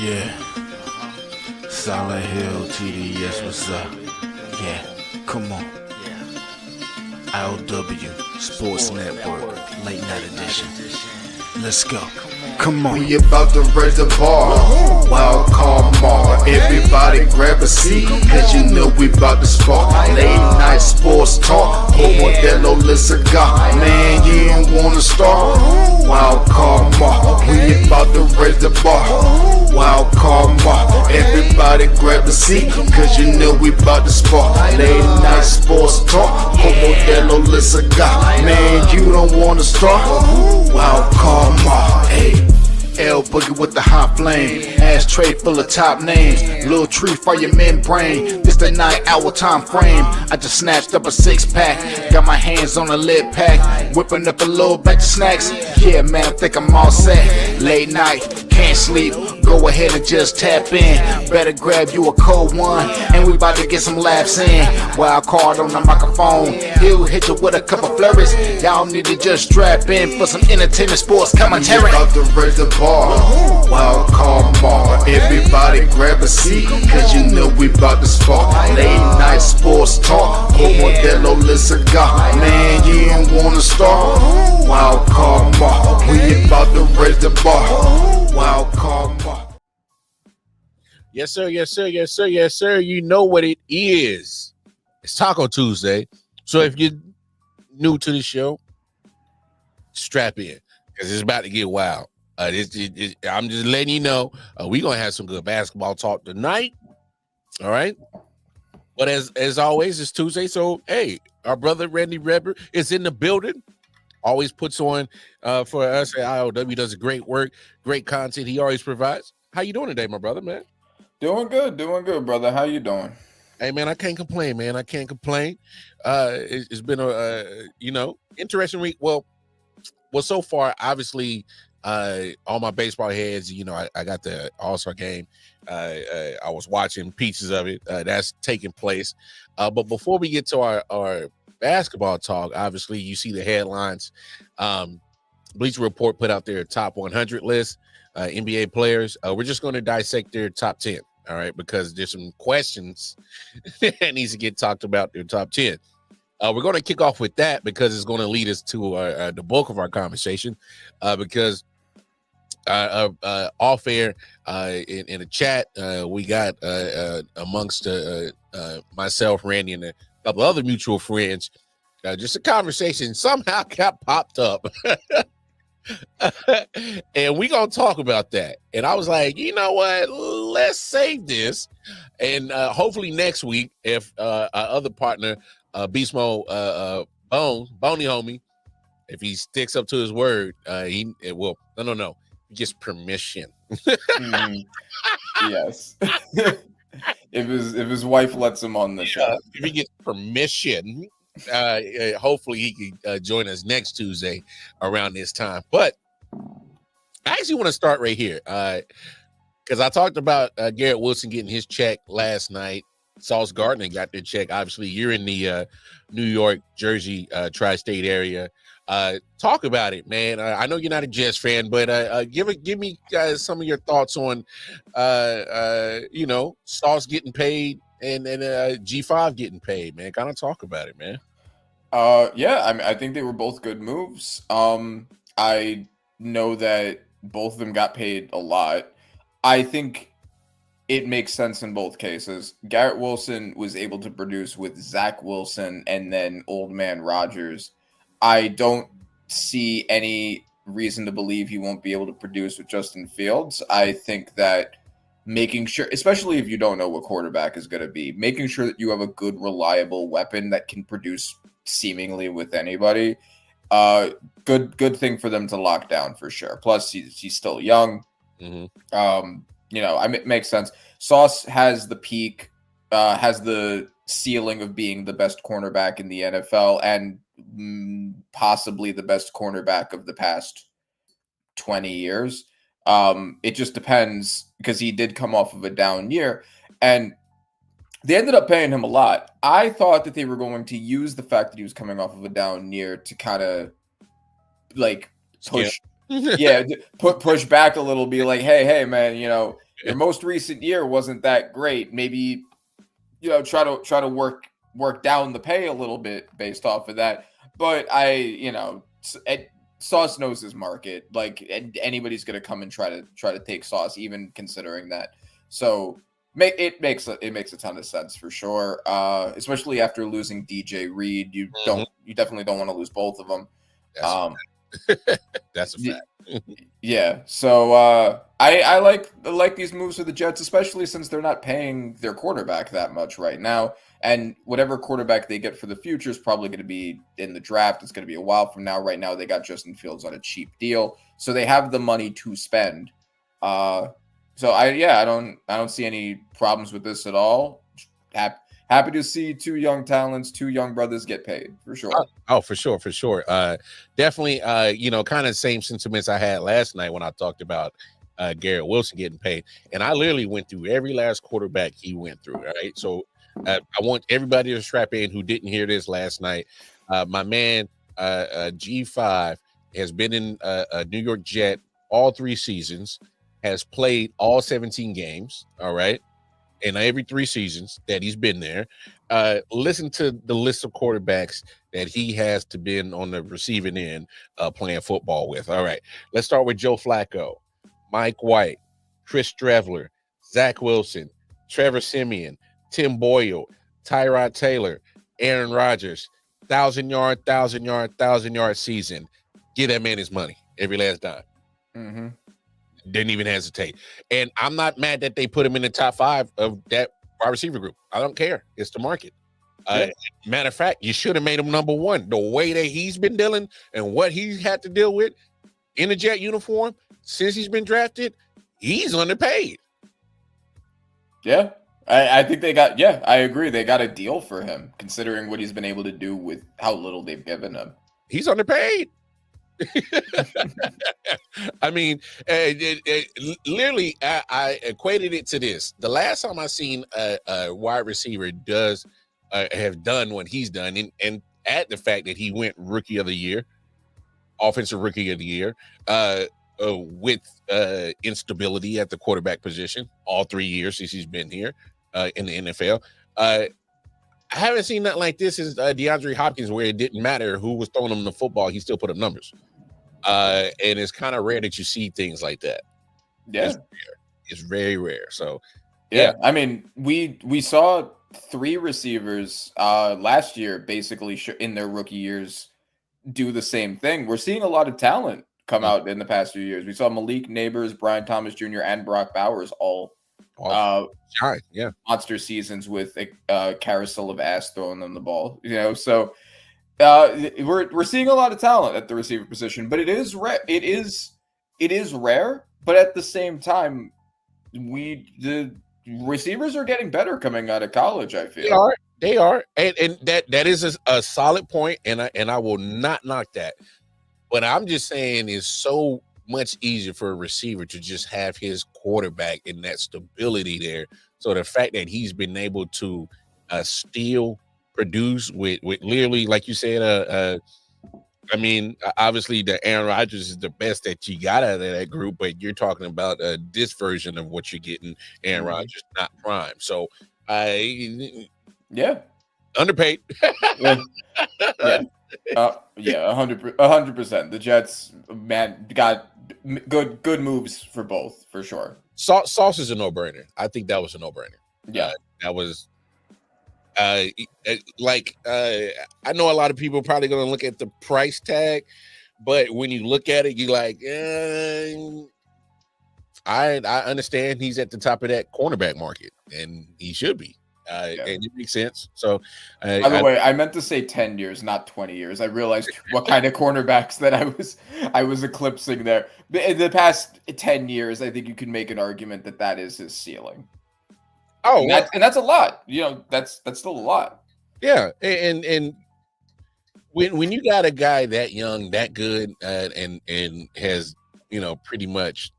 Yeah, Solid Hill TDS, what's up? Yeah, come on. I.O.W. Sports Network, late night edition. Let's go. Come on. We about to raise the bar. Wild card mar. Everybody grab a seat, cause you know we about to spark. Late night sports talk. Modelo Le Cigar. Man, you don't wanna start. Wild card mar. We about to raise the bar. Wild card mar. Everybody grab a seat, cause you know we about to spark. Late night sports talk. Modelo Le Cigar. Man, you don't wanna start. Wild card mar. Hey. L Boogie with the hot flame, ashtray full of top names, little tree for your membrane. This the 9-hour time frame. I just snatched up a 6-pack, got my hands on a lid pack, whipping up a little batch of snacks. Yeah, man, I think I'm all set. Late night, can't sleep. Go ahead and just tap in. Better grab you a cold one, and we about to get some laughs in. Wild card on the microphone, he'll hit you with a couple flurries. Y'all need to just strap in for some entertainment sports commentary. We about to raise the bar. Wild card mar. Everybody grab a seat, cause you know we about to spark. Late night sports talk. Modelo Le Cigar. Man, you don't wanna start. Wild card mar. We about to raise the bar. Wild card mar. Yes, sir. Yes, sir. Yes, sir. Yes, sir. You know what it is. It's Taco Tuesday. So if you're new to the show, strap in because it's about to get wild. I'm just letting you know we're going to have some good basketball talk tonight. All right. But as always, it's Tuesday. So, hey, our brother Randy Redber is in the building. Always puts on for us at I.O.W. Does great work, great content. He always provides. How you doing today, my brother, man? Doing good, brother. How you doing? Hey, man, I can't complain, man. I can't complain. It's been a interesting week. Well, so far, obviously, all my baseball heads, I got the All-Star game. I was watching pieces of it. That's taking place. But before we get to our basketball talk, obviously, you see the headlines. Bleacher Report put out their top 100 list, NBA players. We're just going to dissect their top 10, all right, because there's some questions that needs to get talked about their top 10. We're going to kick off with that because it's going to lead us to the bulk of our conversation because off air in the chat, we got amongst myself, Randy, and a couple other mutual friends, just a conversation somehow got popped up. And we're going to talk about that. And I was like, you know what? Let's save this. And hopefully next week, if our other partner, Beast Mode, Boney Homie, if he sticks up to his word, he gets permission. Yes. if his wife lets him on the show. If he gets permission, hopefully he can join us next Tuesday around this time. But I actually want to start right here because I talked about Garrett Wilson getting his check last night. Sauce Gardner got their check. Obviously, you're in the New York, Jersey, tri-state area. Talk about it, man. I know you're not a Jets fan, but give me some of your thoughts on Sauce getting paid and G5 getting paid, man. Kind of talk about it, man. Yeah, I think they were both good moves. I know that both of them got paid a lot. I think it makes sense in both cases. Garrett Wilson was able to produce with Zach Wilson and then Old Man Rodgers. I don't see any reason to believe he won't be able to produce with Justin Fields. I think that making sure, especially if you don't know what quarterback is going to be, making sure that you have a good, reliable weapon that can produce seemingly with anybody, good thing for them to lock down for sure. Plus, he's still young. Mm-hmm. It makes sense. Sauce has the peak, has the ceiling of being the best cornerback in the NFL and possibly the best cornerback of the past 20 years. It just depends because he did come off of a down year and they ended up paying him a lot. I thought that they were going to use the fact that he was coming off of a down year to kind of like push Yeah, push back a little, be like, hey, man, your most recent year wasn't that great. Maybe, try to work down the pay a little bit based off of that. But Sauce knows his market. Like anybody's gonna come and try to take Sauce, even considering that. So it makes a ton of sense for sure. Especially after losing DJ Reed, you definitely don't want to lose both of them. That's a fact. Yeah. So I like these moves for the Jets, especially since they're not paying their quarterback that much right now. And whatever quarterback they get for the future is probably going to be in the draft. It's going to be a while from now. Right now, they got Justin Fields on a cheap deal, so they have the money to spend. So I don't see any problems with this at all. Happy to see two young talents, two young brothers get paid for sure. Oh, for sure. Definitely. Kind of same sentiments I had last night when I talked about Garrett Wilson getting paid, and I literally went through every last quarterback he went through. All right, so I want everybody to strap in who didn't hear this last night. My man G5 has been in a New York Jet all 3 seasons, has played all 17 games. All right. In every 3 seasons that he's been there. Listen to the list of quarterbacks that he has to been on the receiving end playing football with. All right, let's start with Joe Flacco, Mike White, Chris Drevler, Zach Wilson, Trevor Siemian, Tim Boyle, Tyrod Taylor, Aaron Rodgers, 1,000-yard season. Give that man his money, every last dime. Mm-hmm. Didn't even hesitate. And I'm not mad that they put him in the top 5 of that wide receiver group. I don't care. It's the market. Matter of fact, you should have made him number 1. The way that he's been dealing and what he's had to deal with in a Jet uniform since he's been drafted, he's underpaid. Yeah. I think I agree. They got a deal for him, considering what he's been able to do with how little they've given him. He's underpaid. I mean, literally, I equated it to this. The last time I seen a wide receiver have done what he's done, and add the fact that he went rookie of the year, offensive rookie of the year, with instability at the quarterback position all 3 years since he's been here in the NFL. I haven't seen nothing like this since DeAndre Hopkins, where it didn't matter who was throwing him the football, he still put up numbers. And it's kind of rare that you see things like that. Yeah, it's very rare. So yeah. I mean, we saw 3 receivers last year basically in their rookie years do the same thing. We're seeing a lot of talent come out in the past few years. We saw Malik Neighbors, Brian Thomas Jr., and Brock Bowers all monster seasons with a carousel of ass throwing them the ball. So we're seeing a lot of talent at the receiver position, but it is rare. It is rare, but at the same time, the receivers are getting better coming out of college. I feel they are, and that is a solid point, and I will not knock that. But I'm just saying, it's so much easier for a receiver to just have his quarterback and that stability there. So the fact that he's been able to still produce with literally, like you said, I mean, obviously the Aaron Rodgers is the best that you got out of that group, but you're talking about this version of what you're getting, Aaron Rodgers, not prime. So underpaid. Yeah, 100%. The Jets, man, got good moves for both, for sure. Sauce is a no-brainer. I think that was a no-brainer. Yeah, that was I know a lot of people are probably going to look at the price tag, but when you look at it, you're like, I understand he's at the top of that cornerback market, and he should be. And it makes sense. So, by the way, I meant to say 10 years, not 20 years. I realized what kind of cornerbacks that I was eclipsing there. But in the past 10 years, I think you can make an argument that is his ceiling. Oh, and that's a lot. That's still a lot. Yeah, and when you got a guy that young, that good, and has pretty much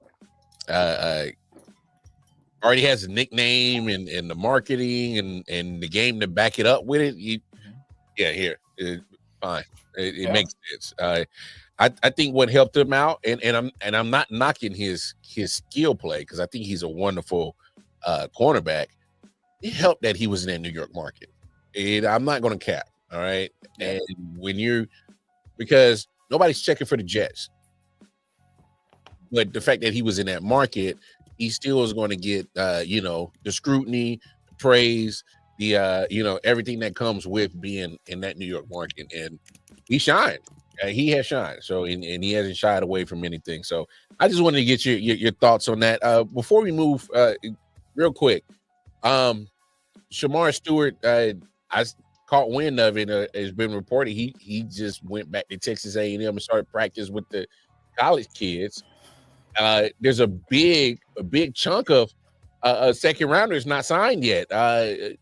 already has a nickname and the marketing and the game to back it up with it. Fine. It makes sense. I think what helped him out, and I'm not knocking his skill play because I think he's a wonderful cornerback. It helped that he was in that New York market, and I'm not going to cap. All right, and when because nobody's checking for the Jets, but the fact that he was in that market, he still is going to get the scrutiny, the praise, the everything that comes with being in that New York market, and he shined. He has shined. So and he hasn't shied away from anything. So I just wanted to get your thoughts on that. Before we move, real quick, Shamar Stewart, I caught wind of it. It's been reported he just went back to Texas A&M and started practice with the college kids. There's a big chunk of second rounders not signed yet. I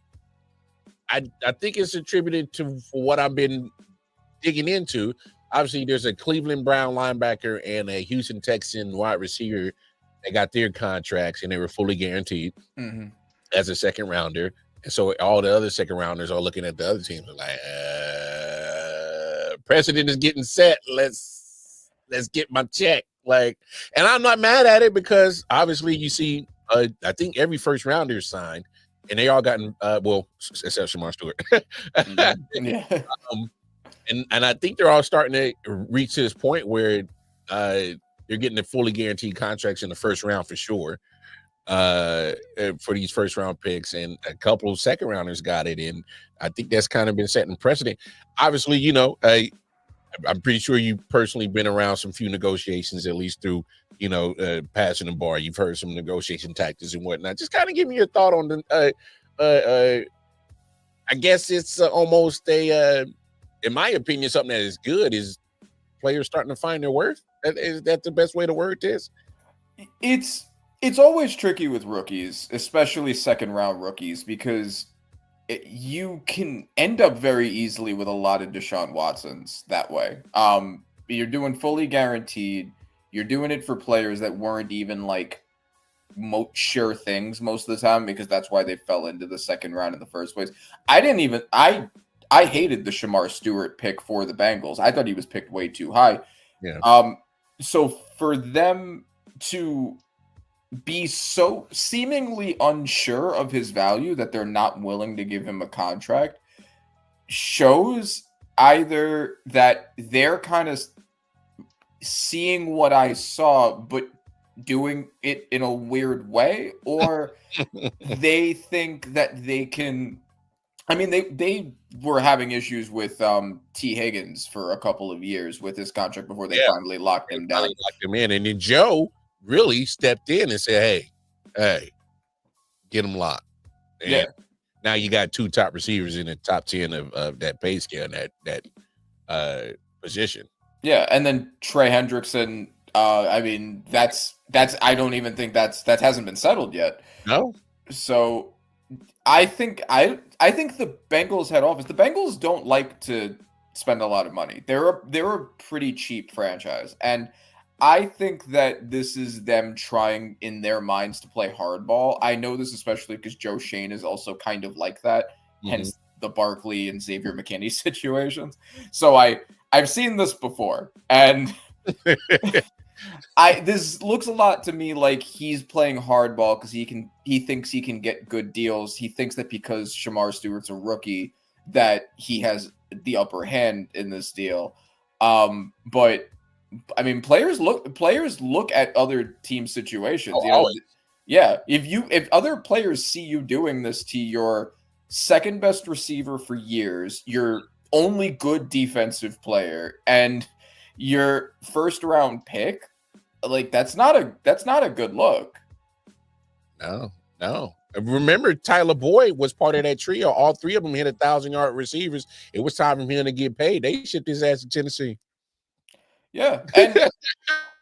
think it's attributed to what I've been digging into. Obviously, there's a Cleveland Brown linebacker and a Houston Texan wide receiver that got their contracts and they were fully guaranteed as a second rounder. And so all the other second rounders are looking at the other teams like, precedent is getting set. Let's get my check. Like, and I'm not mad at it because obviously you see, I think every first rounder is signed, and they all gotten except Shamar Stewart. And I think they're all starting to reach this point where they're getting the fully guaranteed contracts in the first round for sure. For these first round picks, and a couple of second rounders got it, and I think that's kind of been setting precedent. Obviously, I'm pretty sure you've personally been around some few negotiations, at least through passing the bar. You've heard some negotiation tactics and whatnot. Just kind of give me your thought on the. I guess it's almost a, in my opinion, something that is good is players starting to find their worth. Is that the best way to word this? It's always tricky with rookies, especially second round rookies, because you can end up very easily with a lot of Deshaun Watsons that way. You're doing fully guaranteed. You're doing it for players that weren't even like sure things most of the time, because that's why they fell into the second round in the first place. I hated the Shamar Stewart pick for the Bengals. I thought he was picked way too high. Yeah. So for them to be so seemingly unsure of his value that they're not willing to give him a contract shows either that they're kind of seeing what I saw but doing it in a weird way, or they think that they can. I mean, they were having issues with T. Higgins for a couple of years with his contract before they finally locked him down. Locked him in, and then Joe really stepped in and said, hey, get him locked. And now you got two top receivers in the top 10 of that pay scale and that position. Yeah, and then Trey Hendrickson, I mean, that's I don't even think that hasn't been settled yet. No. So I think the Bengals head office, the Bengals don't like to spend a lot of money. They're a pretty cheap franchise, and I think that this is them trying in their minds to play hardball. I know this especially because Joe Shane is also kind of like that, hence the Barkley and Xavier McKinney situations. So I've seen this before, and this looks a lot to me like he's playing hardball because he thinks he can get good deals. He thinks that because Shamar Stewart's a rookie that he has the upper hand in this deal. But I mean, players look at other team situations. If other players see you doing this to your second best receiver for years, your only good defensive player, and your first round pick, like that's not a good look. No. Remember, Tyler Boyd was part of that trio. All three of them hit 1,000-yard receivers. It was time for him to get paid. They shipped his ass to Tennessee. Yeah, and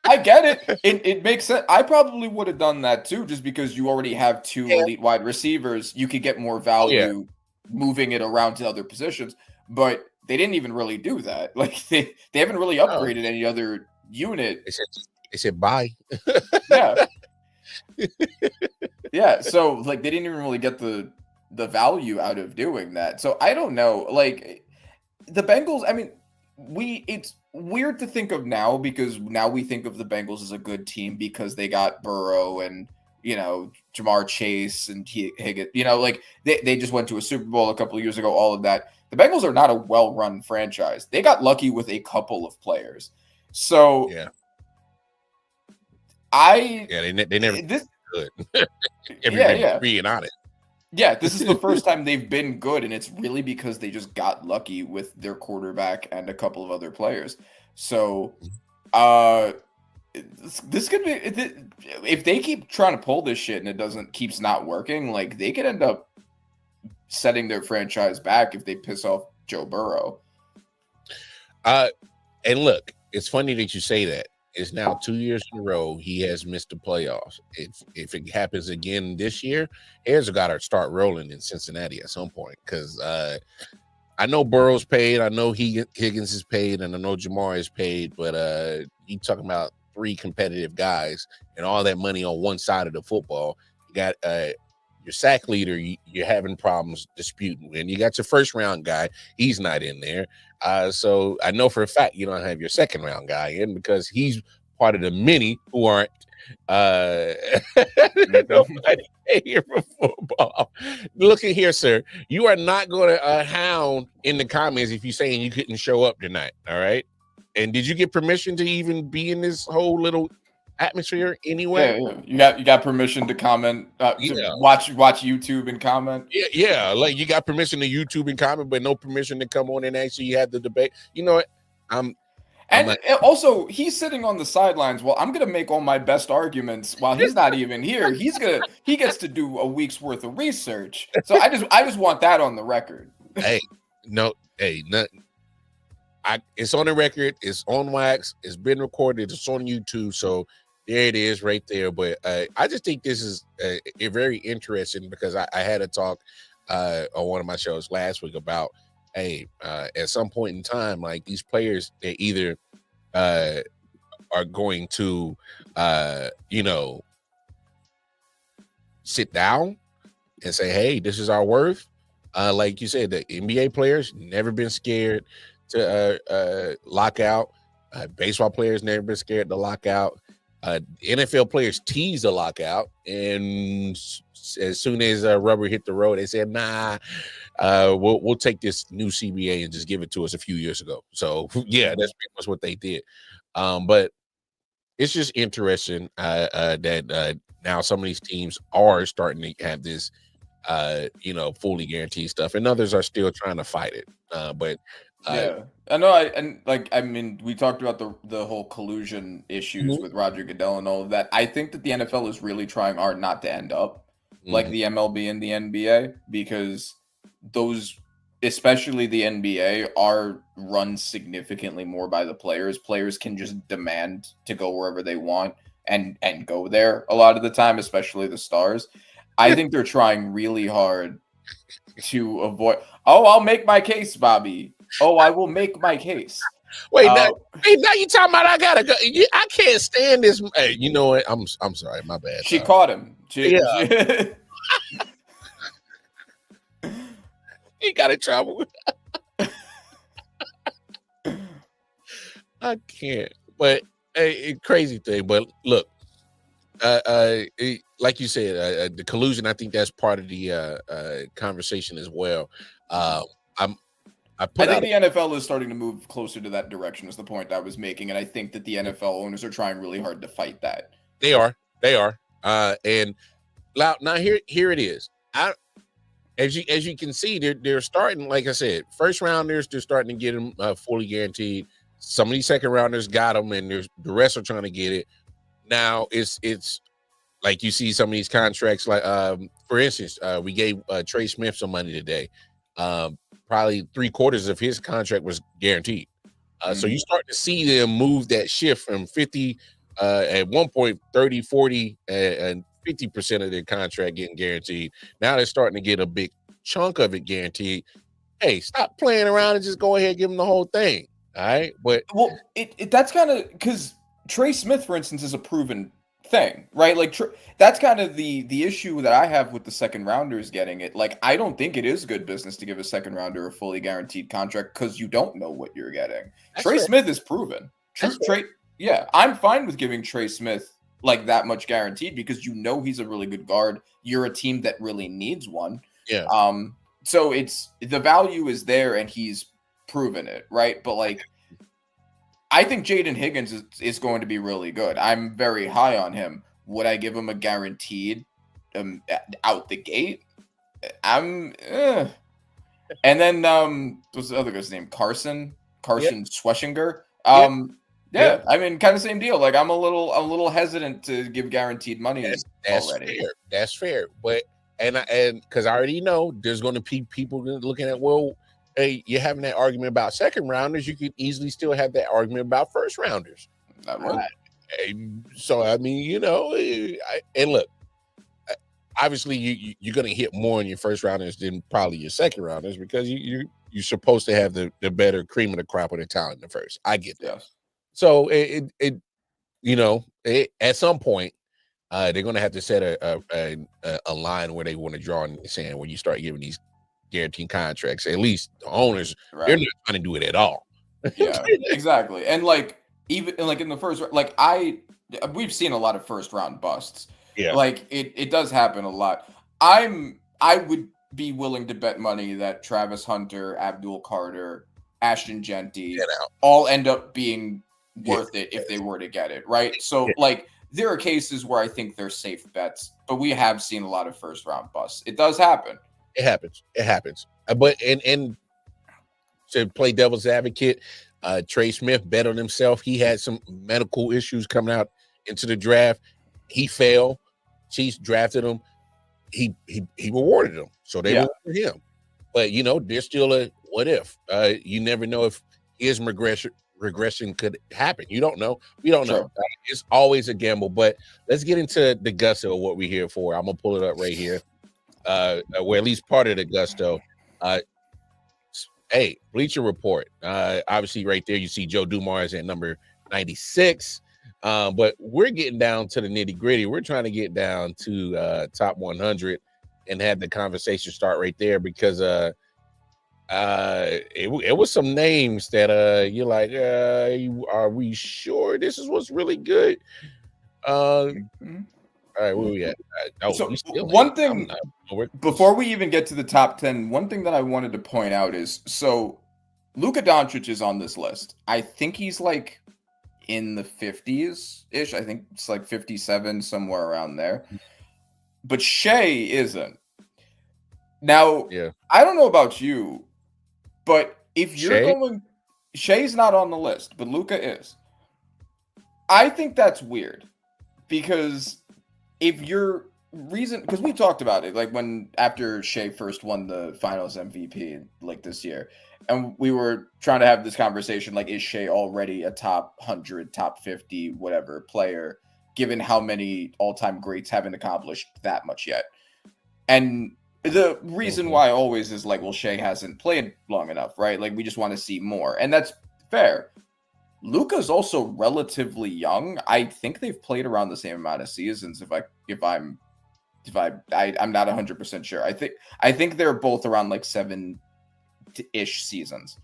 I get it. It makes sense. I probably would have done that too, just because you already have two elite wide receivers. You could get more value moving it around to other positions. But they didn't even really do that. Like they haven't really upgraded any other unit. They said bye. Yeah. Yeah. So like they didn't even really get the value out of doing that. So I don't know. Like the Bengals, I mean, it's weird to think of now because now we think of the Bengals as a good team because they got Burrow and Jamar Chase and Higgins. Like they just went to a Super Bowl a couple of years ago. All of that. The Bengals are not a well-run franchise. They got lucky with a couple of players. So Yeah. they never this good. Being honest. Yeah, this is the first time they've been good, and it's really because they just got lucky with their quarterback and a couple of other players. So, this could be if they keep trying to pull this shit and it keeps not working, like they could end up setting their franchise back if they piss off Joe Burrow. And look, it's funny that you say that. It's now 2 years in a row he has missed the playoffs. If it happens again this year, hairs have got to start rolling in Cincinnati at some point because I know Burrow's paid, I know Higgins is paid, and I know Jamar is paid, but you talking about 3 competitive guys and all that money on one side of the football. You got your sack leader, you're having problems disputing, and you got your first round guy, he's not in there. So I know for a fact you don't have your second round guy in because he's part of the many who aren't nobody here for football. Look at here, sir. You are not going to hound in the comments if you're saying you couldn't show up tonight. All right. And did you get permission to even be in this whole little atmosphere anyway? Yeah. You got permission to comment, to watch YouTube and comment. Yeah. Like you got permission to YouTube and comment, but no permission to come on and actually have the debate. You know what? Also, he's sitting on the sidelines. Well, I'm gonna make all my best arguments while he's not even here. He gets to do a week's worth of research. So I just want that on the record. It's on the record. It's on wax. It's been recorded. It's on YouTube. So there it is, right there. But I just think this is very interesting because I had a talk on one of my shows last week about. At some point in time, like these players, they either are going to, sit down and say, "Hey, this is our worth." Like you said, the NBA players never been scared to lock out. Baseball players never been scared to lock out. NFL players tease a lockout, and as soon as rubber hit the road, they said, "Nah, we'll take this new CBA and just give it to us a few years ago." So yeah, that's pretty much what they did. But it's just interesting that now some of these teams are starting to have this, fully guaranteed stuff, and others are still trying to fight it. I know. We talked about the whole collusion issues with Roger Goodell and all of that. I think that the NFL is really trying hard not to end up like the MLB and the NBA because those, especially the NBA, are run significantly more by the players. Players can just demand to go wherever they want and go there a lot of the time, especially the stars. I think they're trying really hard to avoid. Oh, I'll make my case, Bobby. Oh, I will make my case. Wait, now you talking about I gotta go? I can't stand this. Hey, you know what? I'm sorry, my bad. She caught him. He got in trouble. I can't. But crazy thing. But look, like you said, the collusion. I think that's part of the conversation as well. I think the NFL is starting to move closer to that direction is the point I was making. And I think that the NFL owners are trying really hard to fight that. They are. And now here it is. As you can see, they're starting, like I said, first rounders, they're starting to get them fully guaranteed. Some of these second rounders got them, and the rest are trying to get it. Now it's like you see some of these contracts, like for instance, we gave Trey Smith some money today. Probably 3/4 of his contract was guaranteed. So you start to see them move that shift from 50 at one point, 30, 40, and 50% of their contract getting guaranteed. Now they're starting to get a big chunk of it guaranteed. Hey, stop playing around and just go ahead and give them the whole thing. All right. But that's kind of because Trey Smith, for instance, is a proven thing, right? Like that's kind of the issue that I have with the second rounders getting it. Like, I don't think it is good business to give a second rounder a fully guaranteed contract because you don't know what you're getting. That's Trey fair. Smith is proven. That's fair. Trey, yeah, I'm fine with giving Trey Smith like that much guaranteed because you know he's a really good guard. You're a team that really needs one. Yeah. So it's the value is there and he's proven it, right? But like, I think Jaden Higgins is going to be really good. I'm very high on him. Would I give him a guaranteed out the gate? And then what's the other guy's name? Carson Schweschinger. Yeah, I mean, kind of same deal. Like, I'm a little hesitant to give guaranteed money That's already. fair. That's fair. But and because I already know there's going to be people looking at, well, hey, you're having that argument about second rounders. You could easily still have that argument about first rounders. So I mean, you know, and look, obviously you're going to hit more in your first rounders than probably your second rounders because you're supposed to have the better cream of the crop of the talent in the first. I get that. Yes. So it you know, at some point they're going to have to set a line where they want to draw in the sand when you start giving these guaranteed contracts. At least the owners, they're not trying to do it at all. Yeah, exactly. And like, even like in the first, like we've seen a lot of first round busts. Yeah, like it does happen a lot. I would be willing to bet money that Travis Hunter, Abdul Carter, Ashton Genty all end up being worth it if they were to get it, right? So like, there are cases where I think they're safe bets, but we have seen a lot of first round busts. It does happen. It happens. But and to play devil's advocate, Trey Smith bet on himself. He had some medical issues coming out into the draft. He failed. Chiefs drafted him. He rewarded him. So they rewarded him. But you know, there's still a what if. You never know if his regression could happen. You don't know. We don't know. It's always a gamble. But let's get into the gusto of what we're here for. I'm gonna pull it up right here. Or at least part of the gusto. Hey, Bleacher Report. Obviously, right there you see Joe Dumars at number 96. But we're getting down to the nitty gritty. We're trying to get down to top 100 and have the conversation start right there because it was some names that you're like, are we sure this is what's really good? All right, where we at? So one thing before we even get to the top 10, one thing that I wanted to point out is, so Luka Doncic is on this list. I think he's like in the 50s ish. I think it's like 57, somewhere around there. But Shea isn't. Now, I don't know about you, but if you're going, Shea's not on the list, but Luka is. I think that's weird because if you're because we talked about it, like when after Shea first won the Finals MVP like this year, and we were trying to have this conversation, like, is Shea already a top 100, top 50, whatever player, given how many all-time greats haven't accomplished that much yet? And the reason why always is like, well, Shea hasn't played long enough, right? Like, we just want to see more, and that's fair. Luka's also relatively young. I think they've played around the same amount of seasons. I'm not 100% sure. I think they're both around like 7-ish seasons.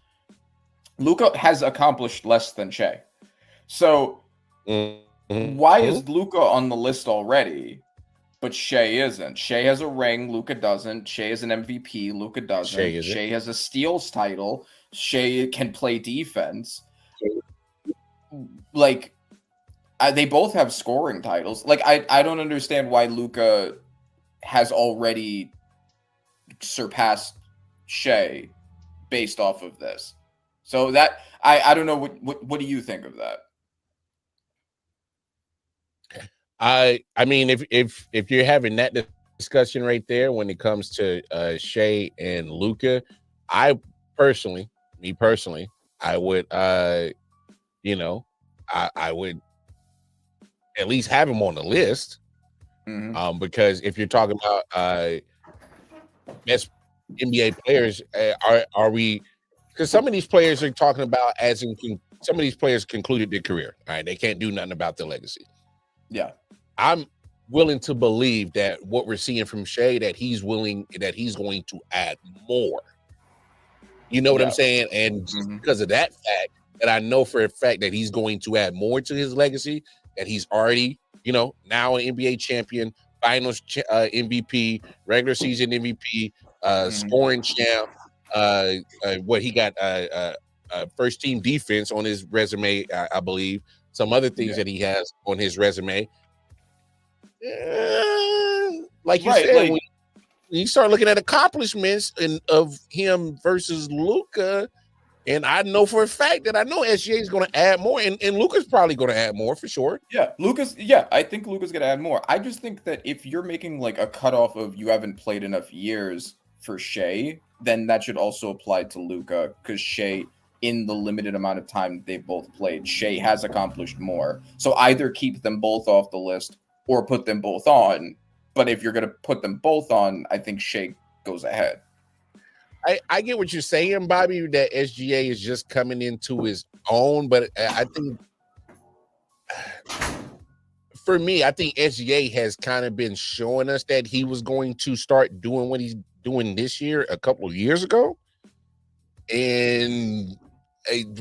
Luka has accomplished less than Shea. So why is Luka on the list already, but Shea isn't? Shea has a ring. Luka doesn't. Shea is an MVP. Luka doesn't. Shea has a steals title. Shea can play defense. Like, they both have scoring titles. Like, I don't understand why Luka has already surpassed Shea based off of this. So that I don't know what do you think of that? I mean, if you're having that discussion right there when it comes to Shea and Luka, me personally, I would I would at least have him on the list. Because if you're talking about best NBA players, are we? Because some of these players are talking about some of these players concluded their career. All right, they can't do nothing about their legacy. Yeah. I'm willing to believe that what we're seeing from Shea, that he's going to add more. You know what I'm saying? And just because of that fact, that I know for a fact that he's going to add more to his legacy, that he's already, now an NBA champion, finals MVP, regular season MVP, scoring champ. What he got first team defense on his resume, I believe. Some other things that he has on his resume. Like you said, when you start looking at accomplishments of him versus Luka, and I know for a fact that I know SGA is going to add more, and Luka's probably going to add more for sure. I think Luka's going to add more. I just think that if you're making like a cutoff of you haven't played enough years for Shea, then that should also apply to Luka, because Shea, in the limited amount of time they've both played, Shea has accomplished more. So either keep them both off the list or put them both on. But if you're going to put them both on, I think Shea goes ahead. I get what you're saying, Bobby, that SGA is just coming into his own, but I think for me, I think SGA has kind of been showing us that he was going to start doing what he's doing this year a couple of years ago. And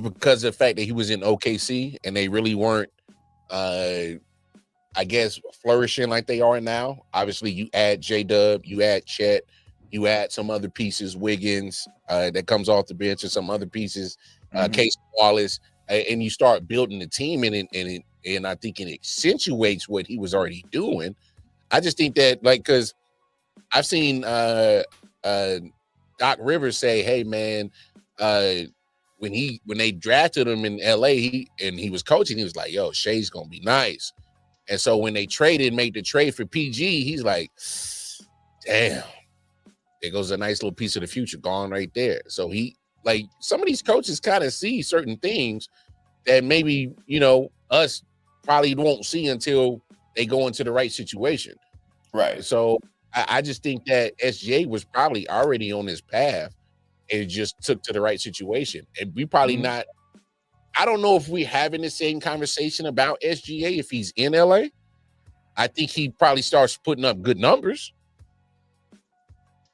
because of the fact that he was in OKC and they really weren't, I guess, flourishing like they are now. Obviously, you add J-Dub, you add Chet, you add some other pieces, Wiggins, that comes off the bench, and some other pieces, Case Wallace, and you start building the team, and I think it accentuates what he was already doing. I just think that, because I've seen Doc Rivers say, "Hey, man, when they drafted him in LA, he was coaching, he was like, yo, Shea's gonna be nice." And so when they made the trade for PG, he's like, damn, there goes a nice little piece of the future gone right there. So some of these coaches kind of see certain things that maybe, us probably won't see until they go into the right situation. Right. So I just think that SGA was probably already on his path and just took to the right situation. And we probably not, I don't know if we're having the same conversation about SGA if he's in LA. I think he probably starts putting up good numbers.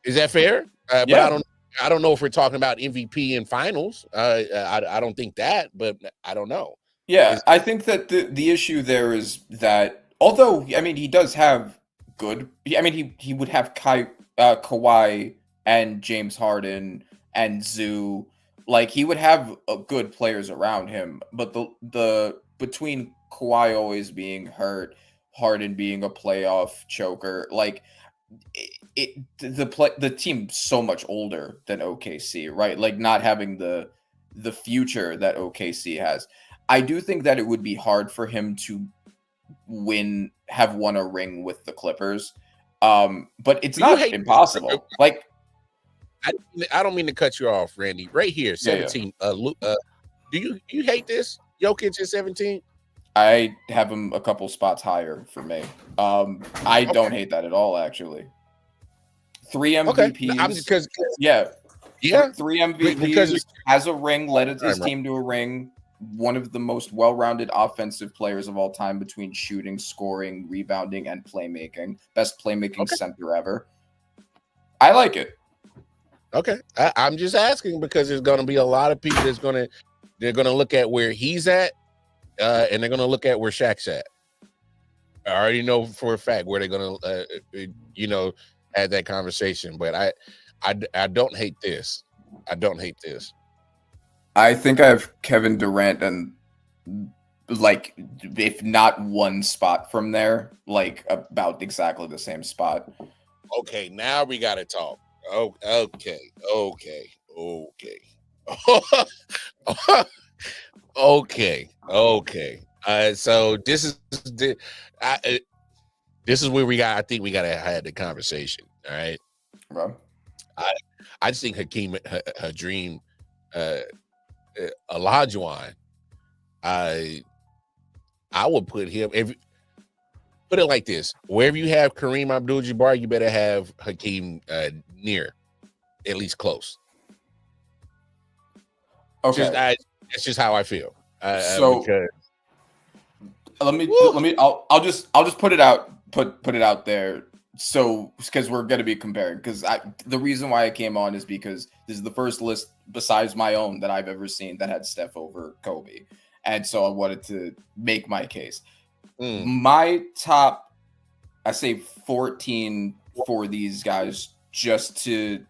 Is that fair? But I don't know if we're talking about MVP and finals. I don't think that, but I don't know. Yeah, I think that the issue there is that although, I mean, he does have good, I mean, he would have Kawhi and James Harden and Zoo. Like, he would have good players around him, but the between Kawhi always being hurt, Harden being a playoff choker, like the team's so much older than OKC, right? Like, not having the future that OKC has. I do think that it would be hard for him to have won a ring with the Clippers, but it's not impossible. Like, I don't mean to cut you off, Randy. Right here, 17. Do you hate this? Jokic is 17. I have him a couple spots higher for me. I don't hate that at all, actually. 3 MVPs. Okay. 3 MVPs, because has a ring, led his team to a ring. One of the most well-rounded offensive players of all time between shooting, scoring, rebounding, and playmaking. Best playmaking center ever. I like it. Okay, I'm just asking because there's going to be a lot of people they're going to look at where he's at, and they're going to look at where Shaq's at. I already know for a fact where they're going to, have that conversation. But I don't hate this. I don't hate this. I think I have Kevin Durant and, like, if not one spot from there, like about exactly the same spot. Okay, now we got to talk. Oh, okay. So this is where I think we got to have the conversation. All right. Bro. I just think Hakeem, her dream, Olajuwon, I would put him, put it like this: wherever you have Kareem Abdul-Jabbar, you better have Hakeem near, at least close. Okay, that's just how I feel. So I'll just put it out there. So, because we're going to be comparing, because the reason why I came on is because this is the first list besides my own that I've ever seen that had Steph over Kobe. And so I wanted to make my case. My top, I say 14 for these guys, just to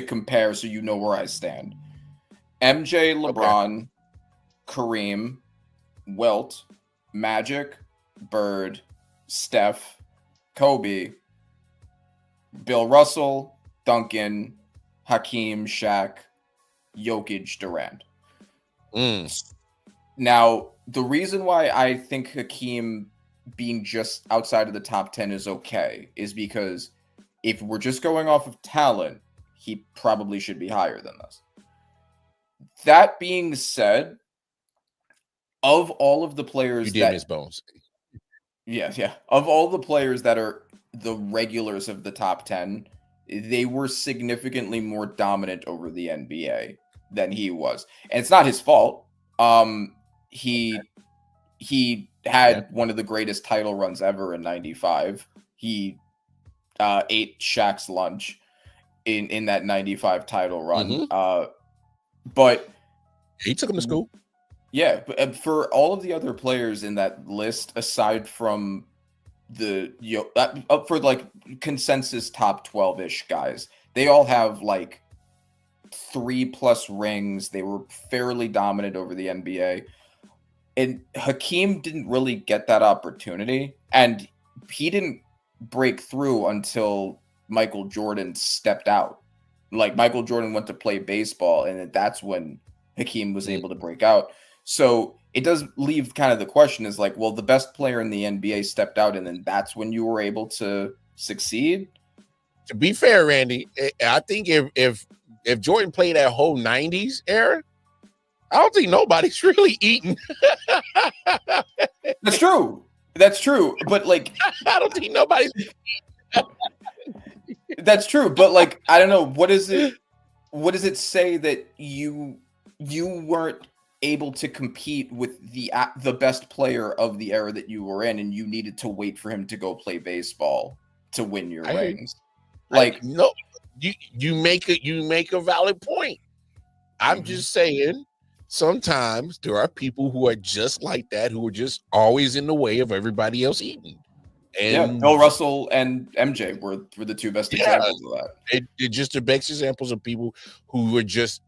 compare so you know where I stand. MJ, LeBron, Kareem, Wilt, Magic, Bird, Steph, Kobe, Bill Russell, Duncan, Hakeem, Shaq, Jokic, Durant. Now, the reason why I think Hakeem being just outside of the top 10 is okay is because if we're just going off of talent, he probably should be higher than this. That being said, of all of the players you did miss Bones. Yeah. Of all the players that are the regulars of the top 10, they were significantly more dominant over the NBA than he was. And it's not his fault. He had one of the greatest title runs ever in 95. He ate Shaq's lunch in that 95 title run. But he took him to school. Yeah, but for all of the other players in that list, aside from for like consensus top 12-ish guys, they all have like 3+ rings. They were fairly dominant over the NBA. And Hakeem didn't really get that opportunity. And he didn't break through until Michael Jordan stepped out. Like, Michael Jordan went to play baseball, and that's when Hakeem was able to break out. So it does leave kind of the question is like, well, the best player in the NBA stepped out, and then that's when you were able to succeed? To be fair, Randy, I think if Jordan played that whole 90s era, I don't think nobody's really eating. That's true. That's true. But like, I don't think nobody's. That's true. But like, I don't know. What does it say that you weren't able to compete with the best player of the era that you were in, and you needed to wait for him to go play baseball to win your rings? Like, no, you make a valid point. I'm just saying, sometimes there are people who are just like that, who are just always in the way of everybody else eating. And Bill Russell and MJ were the two best examples of that. They're just the best examples of people who were just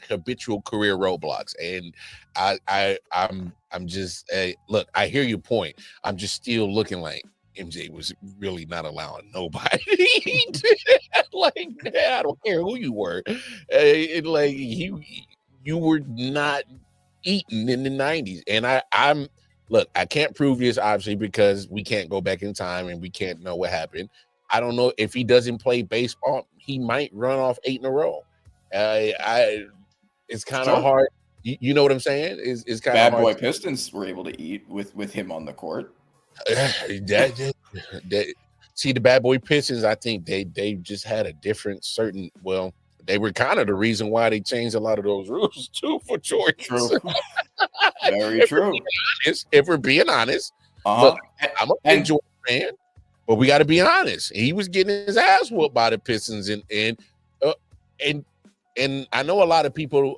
habitual career roadblocks. And I'm just look, I hear your point. I'm just still looking like MJ was really not allowing nobody to eat. Like, I don't care who you were. Like, you were not eating in the 90s. And look, I can't prove this, obviously, because we can't go back in time and we can't know what happened. I don't know if he doesn't play baseball, he might run off 8 in a row. It's kind of hard. You know what I'm saying? It's kind of hard. Bad boy Pistons were able to eat with him on the court. See, the bad boy Pistons, I think they just had a different certain. Well, they were kind of the reason why they changed a lot of those rules too for Jordan. True. Very true. If we're being honest, look, I'm a big Jordan fan, but we got to be honest. He was getting his ass whooped by the Pistons, and I know a lot of people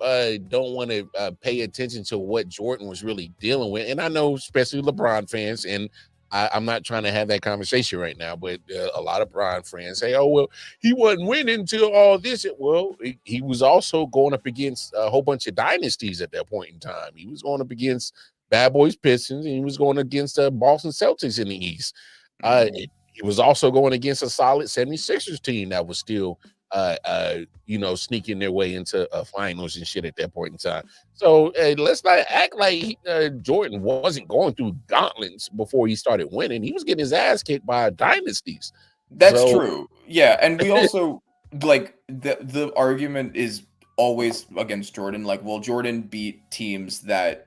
don't want to pay attention to what Jordan was really dealing with, and I know especially LeBron fans, and I'm not trying to have that conversation right now, but a lot of LeBron fans say, "Oh well, he wasn't winning until all this." Well, he was also going up against a whole bunch of dynasties at that point in time. He was going up against Bad Boys Pistons, and he was going against Boston Celtics in the East. He was also going against a solid 76ers team that was still sneaking their way into finals and shit at that point in time. So let's not act like Jordan wasn't going through gauntlets before he started winning. He was getting his ass kicked by dynasties. That's true. Yeah, and we also like the argument is always against Jordan. Like, well, Jordan beat teams that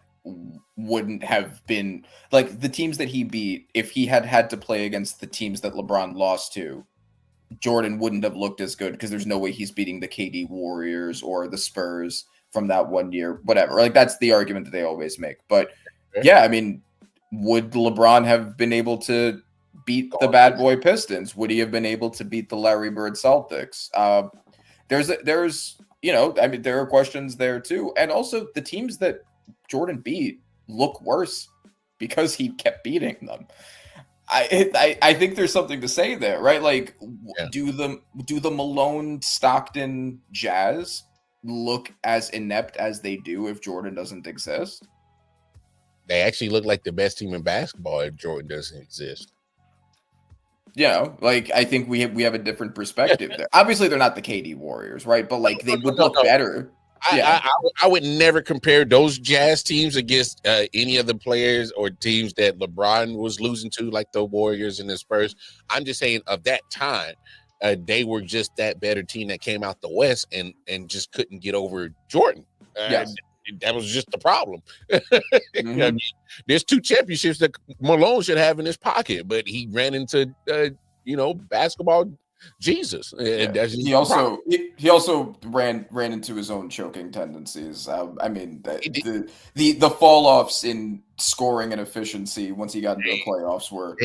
wouldn't have been like the teams that he beat if he had to play against the teams that LeBron lost to. Jordan wouldn't have looked as good because there's no way he's beating the KD Warriors or the Spurs from that one year, whatever. Like, that's the argument that they always make. But yeah, I mean, would LeBron have been able to beat the bad boy Pistons? Would he have been able to beat the Larry Bird Celtics? There's I mean, there are questions there too, and also the teams that Jordan beat look worse because he kept beating them. I think there's something to say there, right? Like, do the Malone Stockton Jazz look as inept as they do if Jordan doesn't exist? They actually look like the best team in basketball if Jordan doesn't exist. Like, I think we have a different perspective there. Obviously, they're not the KD Warriors, right? But like, they would look better. I would never compare those Jazz teams against any of the players or teams that LeBron was losing to, like the Warriors and the Spurs. I'm just saying of that time, they were just that better team that came out the West and just couldn't get over Jordan. Yes. That was just the problem. I mean, there's 2 championships that Malone should have in his pocket, but he ran into basketball Jesus. Yeah. He also ran into his own choking tendencies. I mean, the fall offs in scoring and efficiency once he got into the playoffs were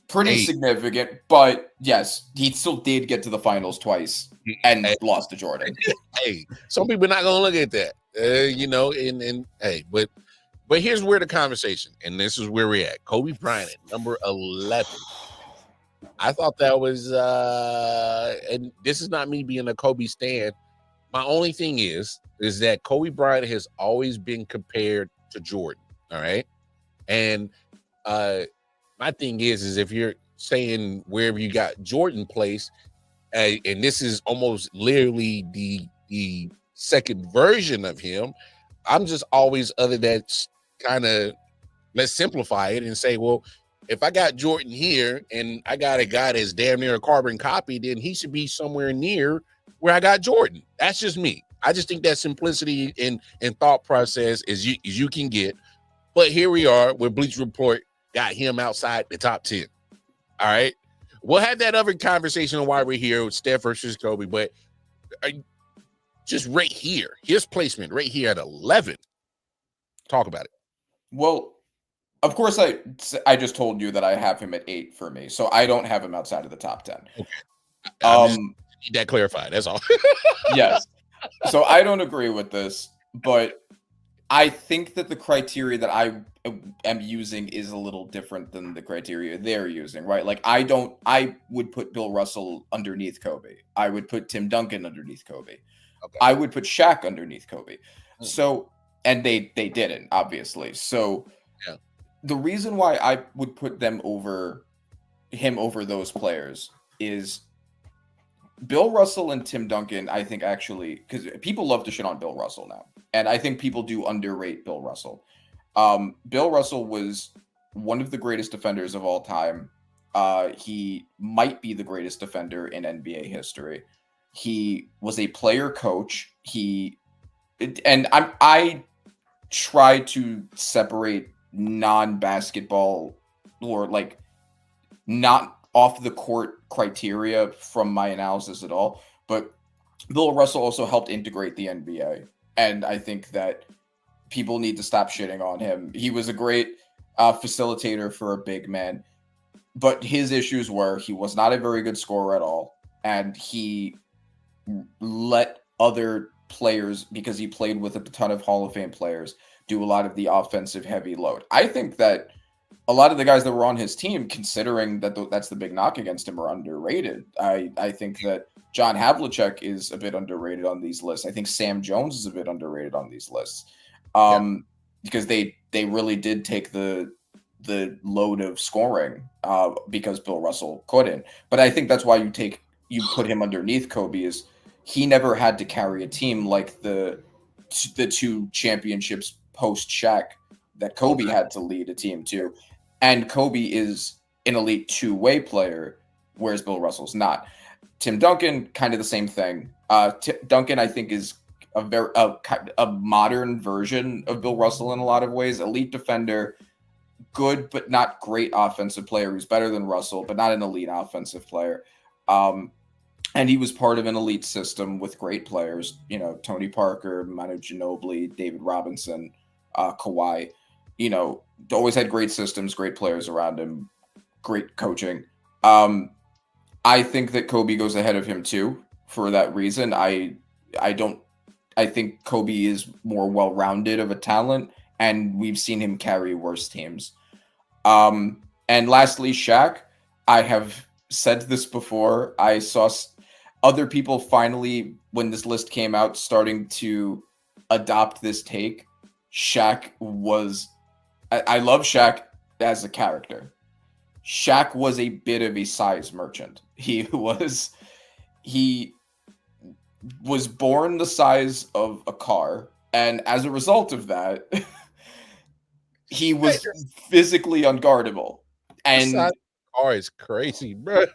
pretty significant. But yes, he still did get to the finals twice and lost to Jordan. Some people are not gonna look at that, but here's where the conversation, and this is where we're at. Kobe Bryant at number 11. I thought that was, and this is not me being a Kobe stan. My only thing is that Kobe Bryant has always been compared to Jordan. All right. And my thing is if you're saying wherever you got Jordan placed, and this is almost literally the second version of him, I'm just always other that kind of, let's simplify it and say, well, if I got Jordan here and I got a guy that's damn near a carbon copy, then he should be somewhere near where I got Jordan. That's just me. I just think that simplicity in thought process is you can get. But here we are where Bleacher Report got him outside the top 10. All right. We'll have that other conversation on why we're here with Steph versus Kobe, but just right here, his placement right here at 11. Talk about it. Well, of course, I just told you that I have him at 8 for me, so I don't have him outside of the top 10. Okay. Need that clarified. That's all. Yes. So I don't agree with this, but I think that the criteria that I am using is a little different than the criteria they're using, right? Like, I would put Bill Russell underneath Kobe. I would put Tim Duncan underneath Kobe. Okay. I would put Shaq underneath Kobe. So, and they didn't, obviously. So the reason why I would put them over those players is Bill Russell and Tim Duncan, I think, actually, because people love to shit on Bill Russell now. And I think people do underrate Bill Russell. Bill Russell was one of the greatest defenders of all time. He might be the greatest defender in NBA history. He was a player coach. I try to separate non-basketball or like not off the court criteria from my analysis at all. But Bill Russell also helped integrate the NBA. And I think that people need to stop shitting on him. He was a great facilitator for a big man, but his issues were he was not a very good scorer at all. And he let other players, because he played with a ton of Hall of Fame players, do a lot of the offensive heavy load. I think that a lot of the guys that were on his team, considering that that's the big knock against him, are underrated. I think that John Havlicek is a bit underrated on these lists. I think Sam Jones is a bit underrated on these lists because they really did take the load of scoring because Bill Russell couldn't. But I think that's why you put him underneath Kobe is he never had to carry a team like the 2 championships post Shaq that Kobe had to lead a team to. And Kobe is an elite 2-way player, whereas Bill Russell's not. Tim Duncan, kind of the same thing. Duncan, I think, is a modern version of Bill Russell in a lot of ways. Elite defender, good but not great offensive player. Who's better than Russell, but not an elite offensive player. And he was part of an elite system with great players. Tony Parker, Manu Ginobili, David Robinson, Kawhi. always had great systems, great players around him, great coaching. I think that Kobe goes ahead of him too for that reason. I think Kobe is more well-rounded of a talent, and we've seen him carry worse teams. And lastly, Shaq. I have said this before. I saw other people finally, when this list came out, starting to adopt this take. Shaq was... I love Shaq as a character. Shaq was a bit of a size merchant. He was born the size of a car, and as a result of that, he was physically unguardable. And car is crazy, bro.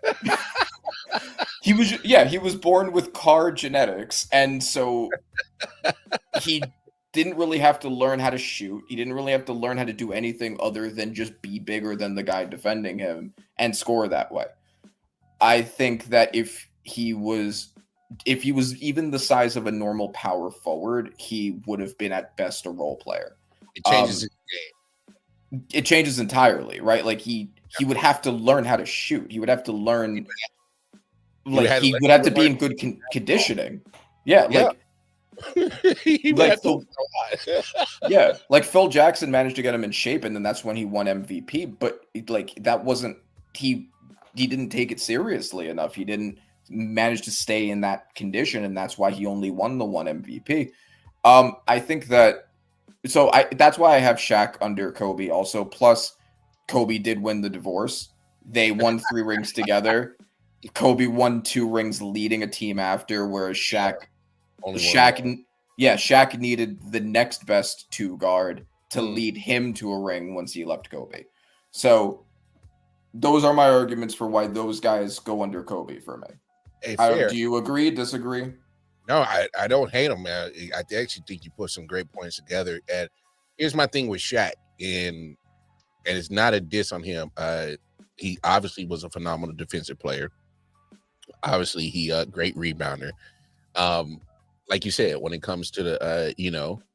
he was born with car genetics, and so he didn't really have to learn how to shoot. He didn't really have to learn how to do anything other than just be bigger than the guy defending him and score that way. I think that if he was even the size of a normal power forward, he would have been at best a role player. It changes his game. It changes entirely, right? Like he would have to learn how to shoot. He would have to learn, like he would have to be in good conditioning. Yeah, like yeah, like Phil Jackson managed to get him in shape, and then that's when he won MVP. But like that wasn't he didn't take it seriously enough. He didn't manage to stay in that condition, and that's why he only won the one MVP. I think that that's why I have Shaq under Kobe also. Plus, Kobe did win the divorce. They won 3 rings together. Kobe won 2 rings leading a team after, whereas Shaq needed the next best 2 guard to lead him to a ring once he left Kobe. So those are my arguments for why those guys go under Kobe for me. Hey, do you agree, disagree? No, I don't hate him, man. I actually think you put some great points together. And here's my thing with Shaq, and it's not a diss on him. He obviously was a phenomenal defensive player. Obviously, he a great rebounder. Like you said, when it comes to the,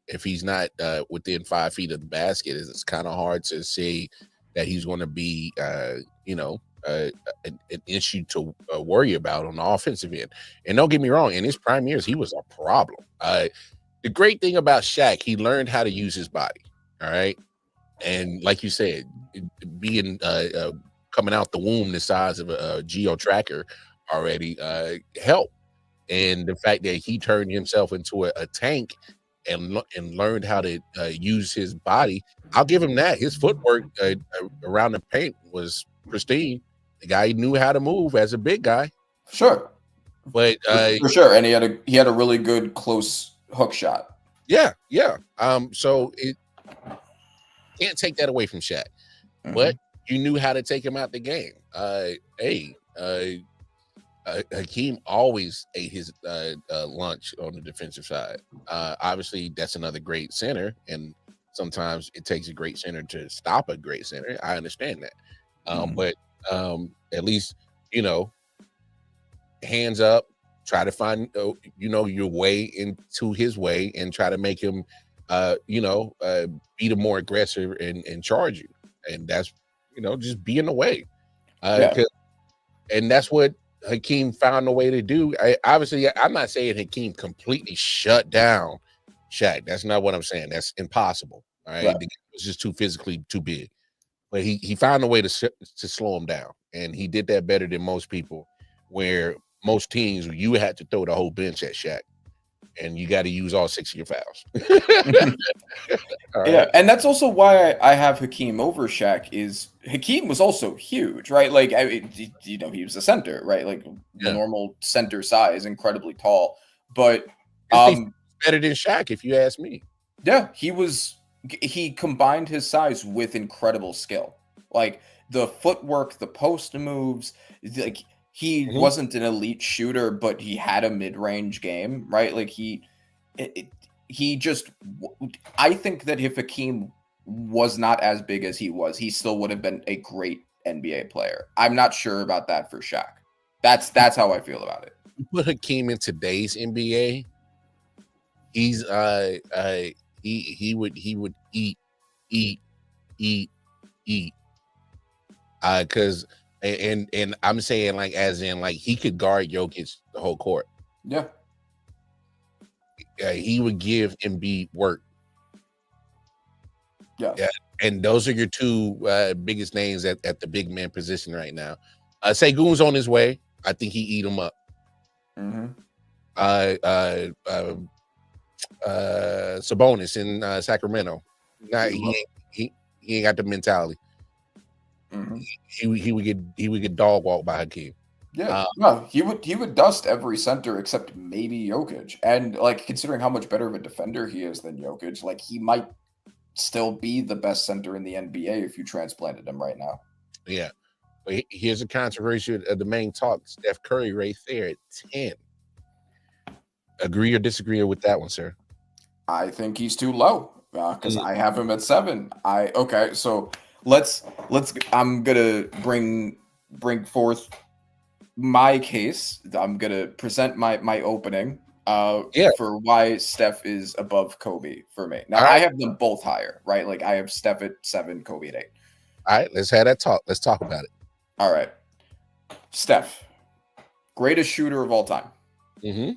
if he's not within 5 feet of the basket, it's kind of hard to say that he's going to be, an issue to worry about on the offensive end. And don't get me wrong, in his prime years, he was a problem. The great thing about Shaq, he learned how to use his body. All right. And like you said, being coming out the womb the size of a geo tracker already helped. And the fact that he turned himself into a tank and learned how to use his body, I'll give him that. His footwork around the paint was pristine. The guy knew how to move as a big guy. Sure. But for sure. And he had a really good close hook shot. Yeah. So it can't take that away from Shaq. Mm-hmm. But you knew how to take him out the game. Hakeem always ate his lunch on the defensive side. Obviously, that's another great center, and sometimes it takes a great center to stop a great center. I understand that. But at least, hands up, try to find, your way into his way and try to make him, be the more aggressive and charge you. And that's, just be in the way. And that's what Hakeem found a way to do. I'm not saying Hakeem completely shut down Shaq. That's not what I'm saying. That's impossible. All right. It was just physically too big. But he found a way to slow him down. And he did that better than most people, where most teams, you had to throw the whole bench at Shaq. And you got to use all 6 of your fouls. Right. Yeah, and that's also why I have Hakeem over Shaq. Is Hakeem was also huge, right? Like, he was a center, right? Like the normal center size, incredibly tall. But better than Shaq, if you ask me. Yeah, he combined his size with incredible skill, like the footwork, the post moves, like. He wasn't an elite shooter, but he had a mid-range game, right? Like I think that if Hakeem was not as big as he was, he still would have been a great NBA player. I'm not sure about that for Shaq. That's how I feel about it. You put Hakeem in today's NBA, he's he would eat eat. Because and I'm saying like as in like he could guard Jokic the whole court. Yeah. He would give Embiid work. Yeah. And those are your two biggest names at the big man position right now. Segun's on his way. I think he eat him up. Mm-hmm. Sabonis in Sacramento. He ain't got the mentality. Mm-hmm. He would get dog walked by Hakeem. Yeah, no, he would dust every center except maybe Jokic. And like considering how much better of a defender he is than Jokic, like he might still be the best center in the NBA if you transplanted him right now. Yeah. But here's a controversy of the main talk. Steph Curry right there at 10. Agree or disagree with that one, sir? I think he's too low because I have him at 7. So let's I'm gonna bring forth my case. I'm gonna present my opening for why Steph is above Kobe for me. Now I have them both higher, right? Like I have Steph at 7, Kobe at 8. All right, let's have that talk. Let's talk about it. All right. Steph, greatest shooter of all time. Mm-hmm.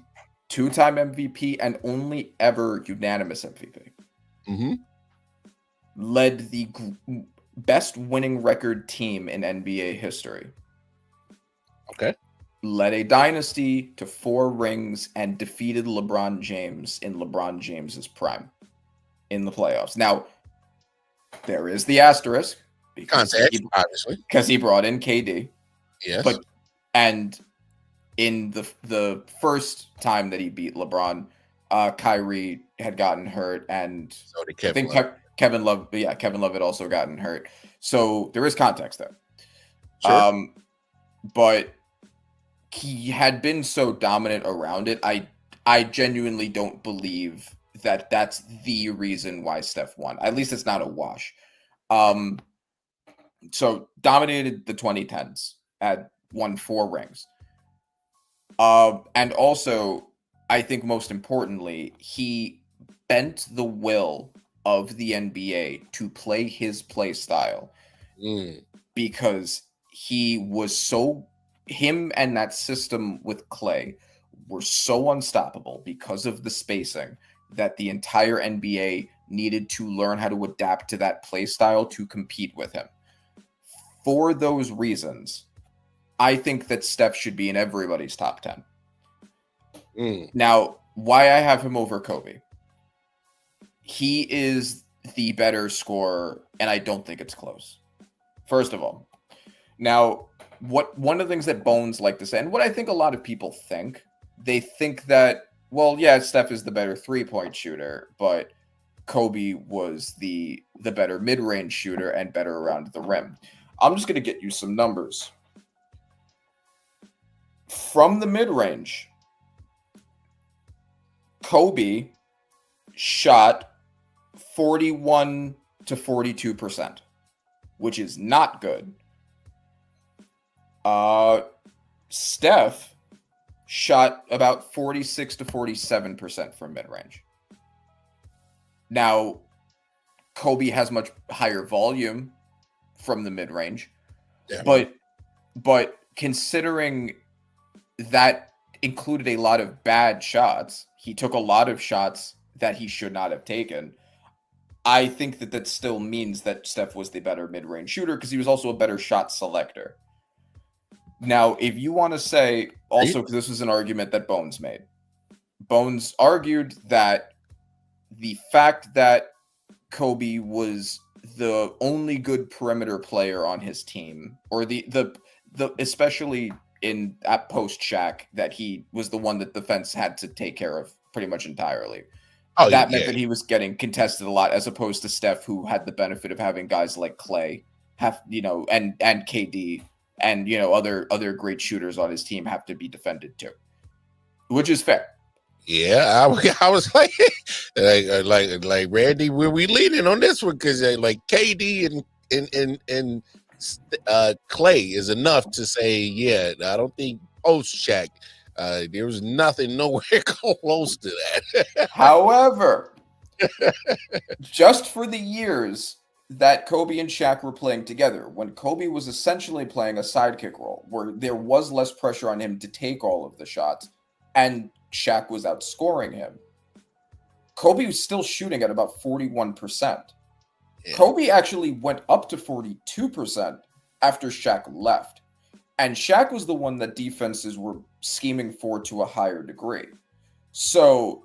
2-time MVP and only ever unanimous MVP. Mm-hmm. Led the best winning record team in NBA history. Okay. Led a dynasty to 4 rings and defeated LeBron James in LeBron James's prime in the playoffs. Now, there is the asterisk obviously, because he brought in KD. Yes. But in the first time that he beat LeBron, Kyrie had gotten hurt, and so did Kevin. I think Kevin Love. Yeah, Kevin Love had also gotten hurt. So there is context there. Sure. But he had been so dominant around it. I genuinely don't believe that that's the reason why Steph won. At least it's not a wash. So dominated the 2010s, had won 4 rings. And also, I think most importantly, he bent the will of the NBA to play his play style because him and that system with Clay were so unstoppable because of the spacing that the entire NBA needed to learn how to adapt to that play style to compete with him. For those reasons, I think that Steph should be in everybody's top 10. Now, why I have him over Kobe? He is the better scorer, and I don't think it's close. First of all. Now, one of the things that Bones like to say, and what I think a lot of people think, they think that, well, yeah, Steph is the better 3-point shooter, but Kobe was the better mid-range shooter and better around the rim. I'm just going to get you some numbers. From the mid-range, Kobe shot 41 to 42%, which is not good. Steph shot about 46 to 47% from mid-range. Now, Kobe has much higher volume from the mid-range, but considering that included a lot of bad shots, he took a lot of shots that he should not have taken. I think that still means that Steph was the better mid-range shooter because he was also a better shot selector. Now, if you want to say also, because this was an argument that Bones made, Bones argued that the fact that Kobe was the only good perimeter player on his team, or the especially at post Shaq, that he was the one that the defense had to take care of pretty much entirely. That meant that he was getting contested a lot, as opposed to Steph, who had the benefit of having guys like Clay, and KD, and other great shooters on his team have to be defended too, which is fair. Yeah, I was like Randy, where we leaning on this one? Because like KD and Clay is enough to say, yeah, I don't think post Shaq there was nothing nowhere close to that. However, just for the years that Kobe and Shaq were playing together, when Kobe was essentially playing a sidekick role, where there was less pressure on him to take all of the shots, and Shaq was outscoring him, Kobe was still shooting at about 41%. Yeah. Kobe actually went up to 42% after Shaq left. And Shaq was the one that defenses were scheming for to a higher degree. So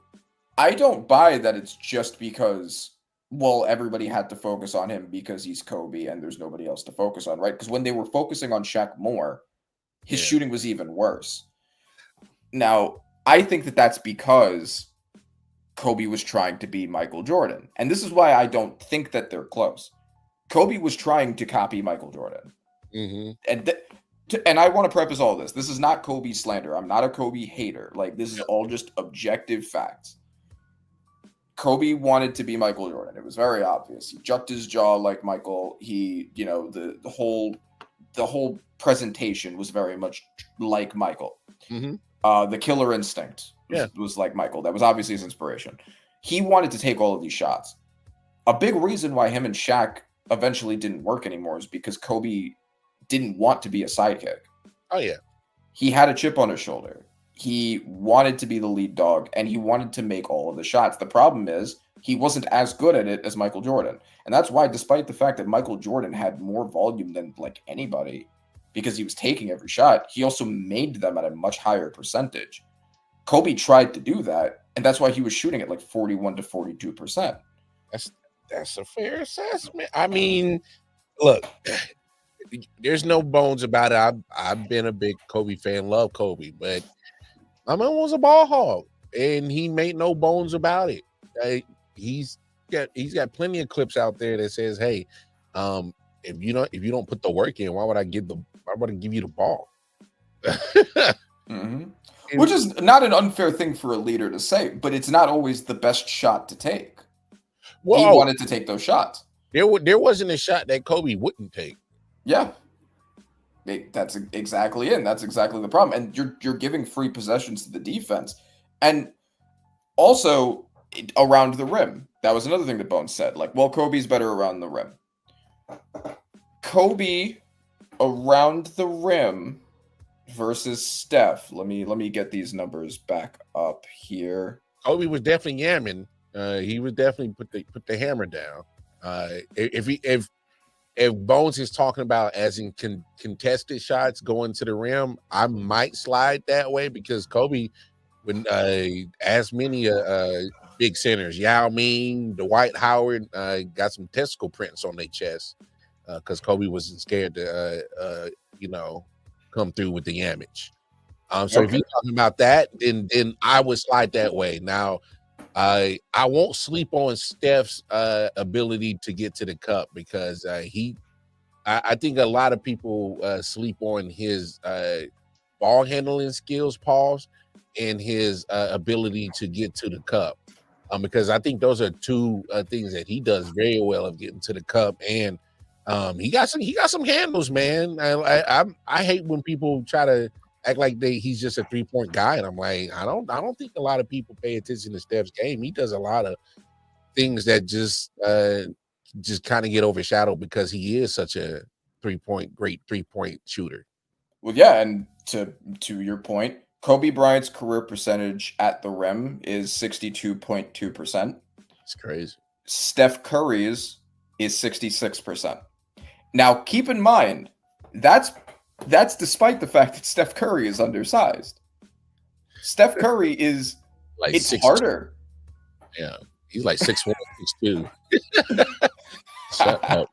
I don't buy that it's just because, well, everybody had to focus on him because he's Kobe and there's nobody else to focus on, right? Because when they were focusing on Shaq more, his shooting was even worse. Now, I think that that's because Kobe was trying to be Michael Jordan. And this is why I don't think that they're close. Kobe was trying to copy Michael Jordan. Mm-hmm. And I want to preface all this. This is not Kobe slander. I'm not a Kobe hater. Like, this is all just objective facts. Kobe wanted to be Michael Jordan. It was very obvious. He jucked his jaw like Michael. He, you know, the whole presentation was very much like Michael. Mm-hmm. The killer instinct was like Michael. That was obviously his inspiration. He wanted to take all of these shots. A big reason why him and Shaq eventually didn't work anymore is because Kobe didn't want to be a sidekick. Oh, yeah. He had a chip on his shoulder. He wanted to be the lead dog, and he wanted to make all of the shots. The problem is he wasn't as good at it as Michael Jordan. And that's why, despite the fact that Michael Jordan had more volume than like anybody, because he was taking every shot, he also made them at a much higher percentage. Kobe tried to do that, and that's why he was shooting at like 41 to 42%. That's a fair assessment. I mean, look, there's no bones about it. I've been a big Kobe fan, love Kobe, but my man was a ball hog, and he made no bones about it. He's got plenty of clips out there that says, "Hey, if you don't put the work in, why would I give you the ball?" Mm-hmm. Which is not an unfair thing for a leader to say, but it's not always the best shot to take. Well, he wanted to take those shots. There wasn't a shot that Kobe wouldn't take. Yeah, that's exactly it. And that's exactly the problem. And you're giving free possessions to the defense, and also around the rim. That was another thing that Bones said. Like, well, Kobe's better around the rim. Kobe around the rim versus Steph. Let me get these numbers back up here. Kobe was definitely yamming. He would definitely put the hammer down. If Bones is talking about as in contested shots going to the rim, I might slide that way because Kobe, when as many big centers, Yao Ming, Dwight Howard, got some testicle prints on their chest because Kobe wasn't scared to come through with the yamage. So if you're talking about that, then I would slide that way. Now, I won't sleep on Steph's ability to get to the cup because I think a lot of people sleep on his ball handling skills, Pauls, and his ability to get to the cup. Because I think those are two things that he does very well of getting to the cup, and he got some handles, man. I hate when people try to act like he's just a 3-point guy, and I'm like, I don't think a lot of people pay attention to Steph's game. He does a lot of things that just kind of get overshadowed because he is such a great 3-point shooter. Well, yeah, and to your point, Kobe Bryant's career percentage at the rim is 62.2%. It's crazy. Steph Curry's is 66%. Now, keep in mind, that's despite the fact that Steph Curry is undersized. Steph Curry is like it's 6'2". Harder. Yeah, he's like 6'1", 6'2". Shut up.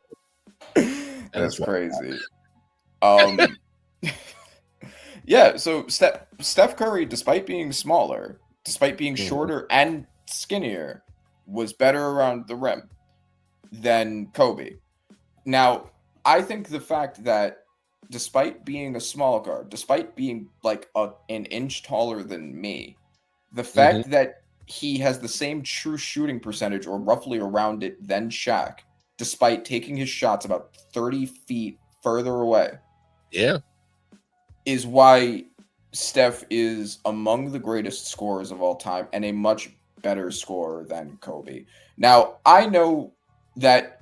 That's crazy. Yeah, so Steph Curry, despite being smaller, despite being shorter and skinnier, was better around the rim than Kobe. Now, I think the fact that despite being a small guard, despite being like an inch taller than me, the fact that he has the same true shooting percentage or roughly around it than Shaq, despite taking his shots about 30 feet further away. Yeah. Is why Steph is among the greatest scorers of all time and a much better scorer than Kobe. Now, I know that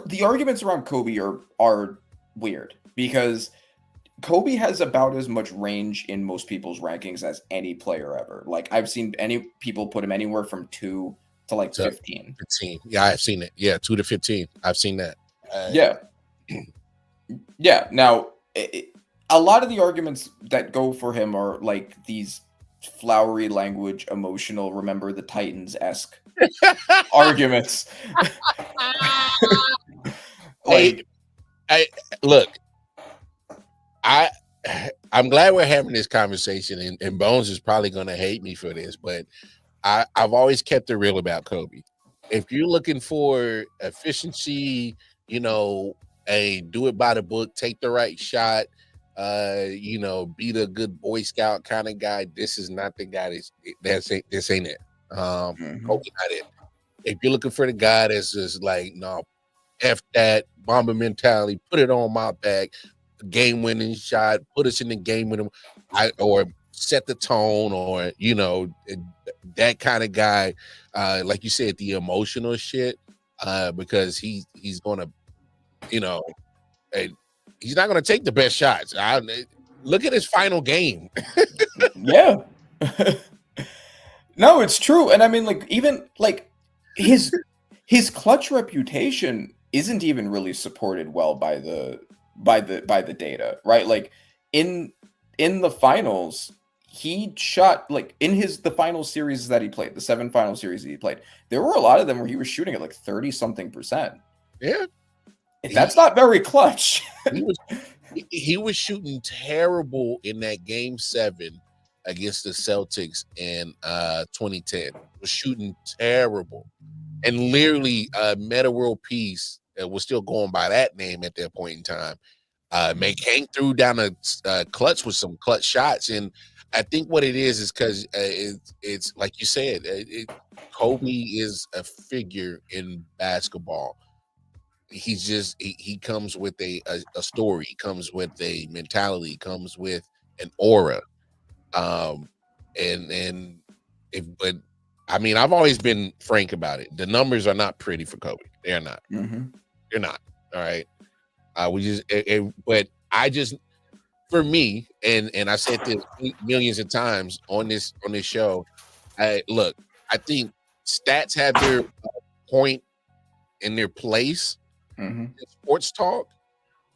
the arguments around Kobe are weird because Kobe has about as much range in most people's rankings as any player ever. Like I've seen any people put him anywhere from 2 to like 15. 15. Yeah, I've seen it. Yeah, 2 to 15. I've seen that. Yeah. Yeah. Now, a lot of the arguments that go for him are like these flowery language, emotional, remember the Titans-esque arguments. Like, look, I'm glad we're having this conversation, and Bones is probably going to hate me for this, but I've always kept it real about Kobe. If you're looking for efficiency, you know, do it by the book, take the right shot, you know, be the good Boy Scout kind of guy, this is not the guy. This ain't it. Kobe not it. If you're looking for the guy that's just like, no, F that, Mamba mentality, put it on my back, game-winning shot, put us in the game with him, or set the tone, or, you know, that kind of guy, like you said, the emotional shit, because he's gonna, you know, he's not gonna take the best shots. Look at his final game. Yeah. No, it's true. And I mean, like, even like his clutch reputation isn't even really supported well by the data, right? Like in the finals, he shot, like in the final series that he played, the 7 final series that he played, there were a lot of them where he was shooting at like 30-something%. Yeah. That's not very clutch. he was shooting terrible in that game 7 against the Celtics in 2010. Was shooting terrible. And literally Meta World Peace was still going by that name at that point in time. Came through down a clutch with some clutch shots. And I think what it is because it's like you said, Kobe is a figure in basketball. He's just he comes with a story, he comes with a mentality, comes with an aura. But I mean, I've always been frank about it. The numbers are not pretty for Kobe. They're not. They're not. All right. But I just, for me, and I said this millions of times on this show. I think stats have their point in their place in sports talk.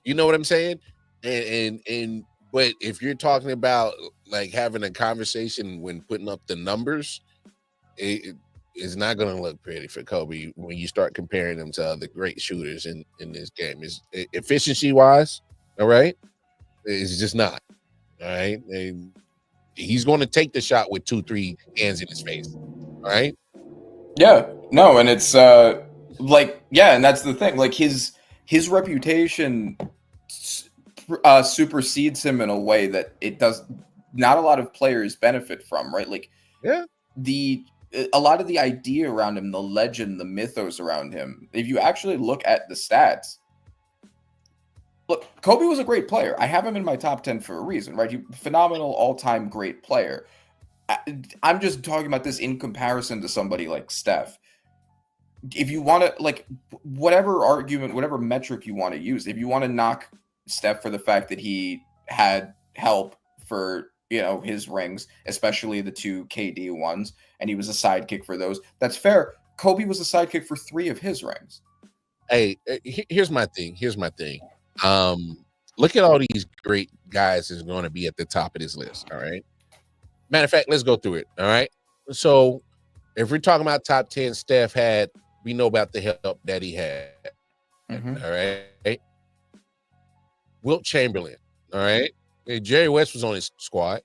You know what I'm saying? But if you're talking about like having a conversation when putting up the numbers, it's not going to look pretty for Kobe when you start comparing them to other great shooters in this game. Is efficiency wise, all right? It's just not. All right. He's going to take the shot with 2-3 hands in his face. All right. Yeah. No, and it's like, yeah, and that's the thing. Like his reputation supersedes him in a way that it does not a lot of players benefit from, right? Like, yeah, a lot of the idea around him, the legend, the mythos around him, if you actually look at the stats, look, Kobe was a great player. I have him in my top 10 for a reason, right? Phenomenal, all-time great player. I'm just talking about this in comparison to somebody like Steph. If you want to, like, whatever argument, whatever metric you want to use, if you want to knock Steph for the fact that he had help for, you know, his rings, especially the 2 KD ones, and he was a sidekick for those, that's fair. Kobe was a sidekick for 3 of his rings. Hey, here's my thing. Look at all these great guys that's going to be at the top of this list. All right. Matter of fact, let's go through it. All right. So if we're talking about top 10, Steph had, we know about the help that he had. All right. Wilt Chamberlain. All right. Jerry West was on his squad.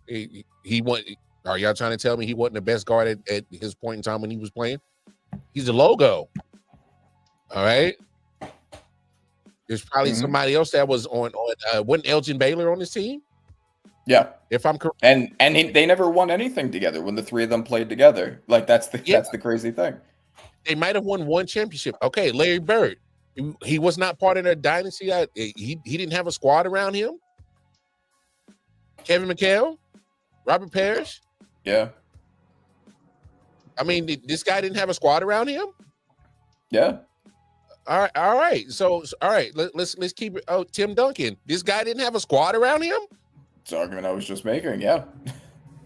He won. Are y'all trying to tell me he wasn't the best guard at his point in time when he was playing? He's a logo. All right. There's probably somebody else that was on wasn't Elgin Baylor on this team? Yeah, if I'm correct. And they never won anything together when the 3 of them played together. Like that's the crazy thing. They might have won 1 championship. Okay, Larry Bird. He was not part of their dynasty. He didn't have a squad around him. Kevin McHale, Robert Parrish. Yeah. I mean, this guy didn't have a squad around him. Yeah. All right. So all right, let's keep it. Oh, Tim Duncan. This guy didn't have a squad around him. It's the argument I was just making. Yeah.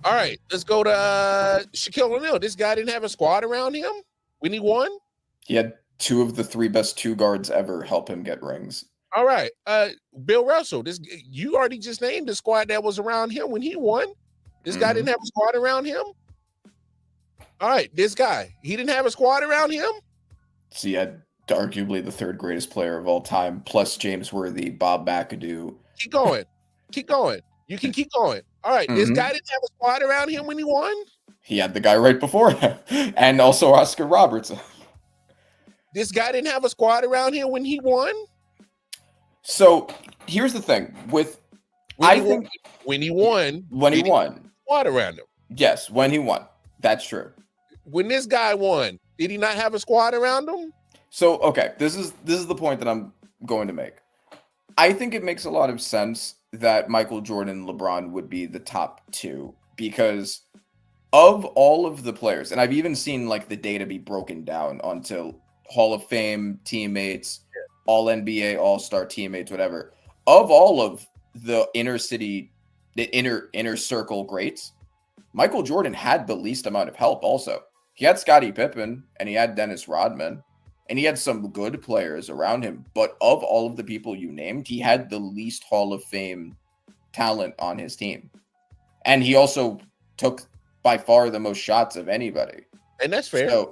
All right, let's go to Shaquille O'Neal. This guy didn't have a squad around him when he won. He had 2 of the 3 best 2 guards ever help him get rings. All right, Bill Russell. You already just named the squad that was around him when he won. This guy didn't have a squad around him. All right, this guy, he didn't have a squad around him. So he had arguably the 3rd greatest player of all time, plus James Worthy, Bob McAdoo. Keep going. Keep going. You can keep going. All right, this guy didn't have a squad around him when he won. He had the guy right before him, and also Oscar Robertson. This guy didn't have a squad around him when he won. So here's the thing with when he won, squad around him. Yes, when he won. That's true. When this guy won, did he not have a squad around him? So okay, this is the point that I'm going to make. I think it makes a lot of sense that Michael Jordan and LeBron would be the top 2 because of all of the players, and I've even seen like the data be broken down onto Hall of Fame teammates, All NBA, All-Star teammates, whatever. Of all of the inner circle greats, Michael Jordan had the least amount of help also. He had Scottie Pippen and he had Dennis Rodman and he had some good players around him. But of all of the people you named, he had the least Hall of Fame talent on his team. And he also took by far the most shots of anybody. And that's fair.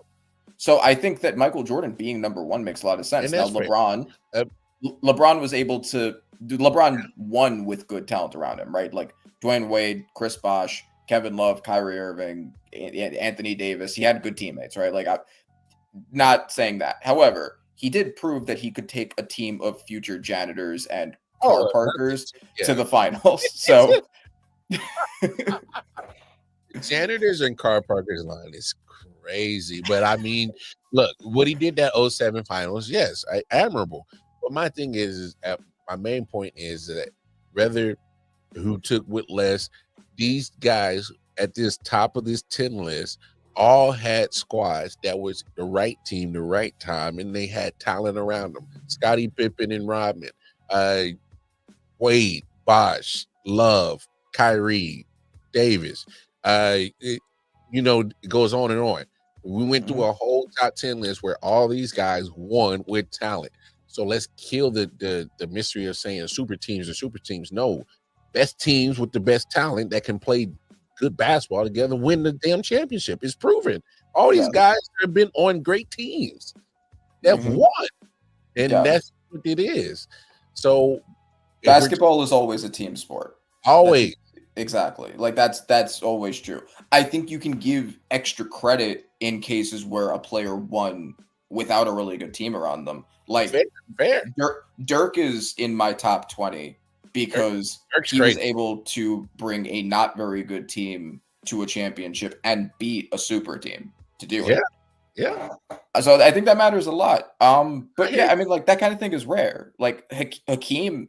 So I think that Michael Jordan being number 1 makes a lot of sense. Now LeBron was able to LeBron won with good talent around him, right? Like Dwayne Wade, Chris Bosh, Kevin Love, Kyrie Irving, Anthony Davis. He had good teammates, right? Like I'm not saying that. However, he did prove that he could take a team of future janitors and car parkers to the finals. So janitors and car parkers line is crazy. But I mean, look, what he did that 07 finals, yes, admirable. But my thing is my main point is that rather who took with less, these guys at this top of this 10 list all had squads that was the right team, the right time, and they had talent around them. Scottie Pippen and Rodman, Wade, Bosh, Love, Kyrie, Davis. It goes on and on. We went through a whole top 10 list where all these guys won with talent. So let's kill the mystery of saying super teams are super teams. No, best teams with the best talent that can play good basketball together win the damn championship. It's proven. All these guys have been on great teams that won, and that's what it is. So basketball is always a team sport. Always. Exactly. Like that's always true. I think you can give extra credit in cases where a player won without a really good team around them. Like fair. Dirk is in my top 20 because he was able to bring a not very good team to a championship and beat a super team to do it. Yeah. So I think that matters a lot. But yeah, I mean, like that kind of thing is rare. Like Hakeem,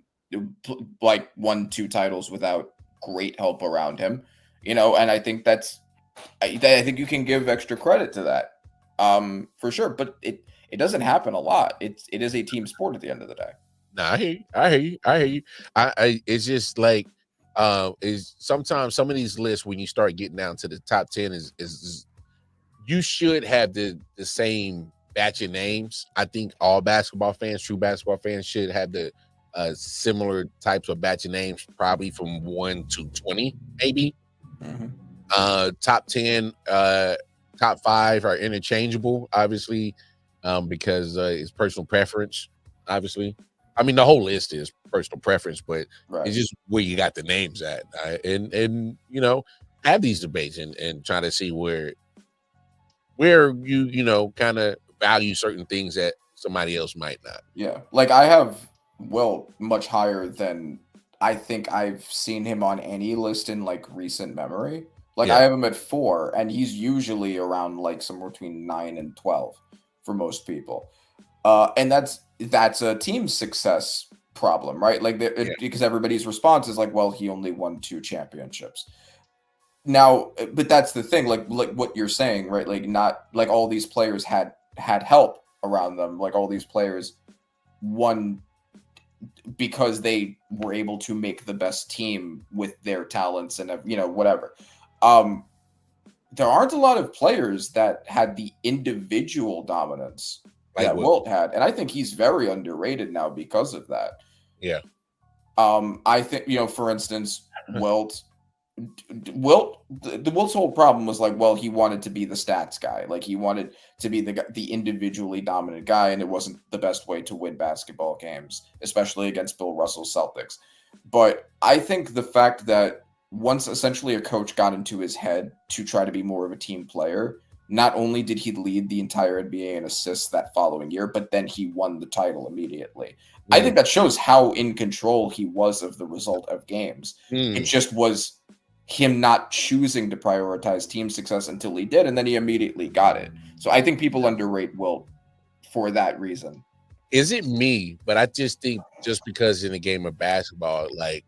like won 2 titles without great help around him, and I think I think you can give extra credit to that, for sure. But it doesn't happen a lot. It is a team sport at the end of the day. No, I hear you. It's just like is sometimes some of these lists when you start getting down to the top 10 is you should have the same batch of names. I think all true basketball fans should have the similar types of batch of names, probably from 1 to 20, maybe. Top 10, top 5 are interchangeable, obviously, because it's personal preference, obviously. I mean, the whole list is personal preference, but it's just where you got the names at, and have these debates and try to see where you kind of value certain things that somebody else might not. Yeah, like I have much higher than I think I've seen him on any list in like recent memory. Like I have him at 4, and he's usually around like somewhere between 9 and 12 for most people. And that's a team success problem, right? Like because everybody's response is like, well, he only won 2 championships. Now, but that's the thing, like what you're saying, right? Like not like all these players had help. around them. Like all these players won because they were able to make the best team with their talents and, you know, whatever. There aren't a lot of players that had the individual dominance that Wilt had. And I think he's very underrated now because of that. Yeah. I think, you know, for instance, Wilt's whole problem was like, well, he wanted to be the stats guy. Like he wanted to be the individually dominant guy, and it wasn't the best way to win basketball games, especially against Bill Russell's Celtics. But I think the fact that once essentially a coach got into his head to try to be more of a team player, not only did he lead the entire NBA in assists that following year, but then he won the title immediately. I think that shows how in control he was of the result of games. It just was him not choosing to prioritize team success until he did, and then he immediately got it. So I think people underrate Wilt for that reason. Is it me? But I just think just because in a game of basketball, like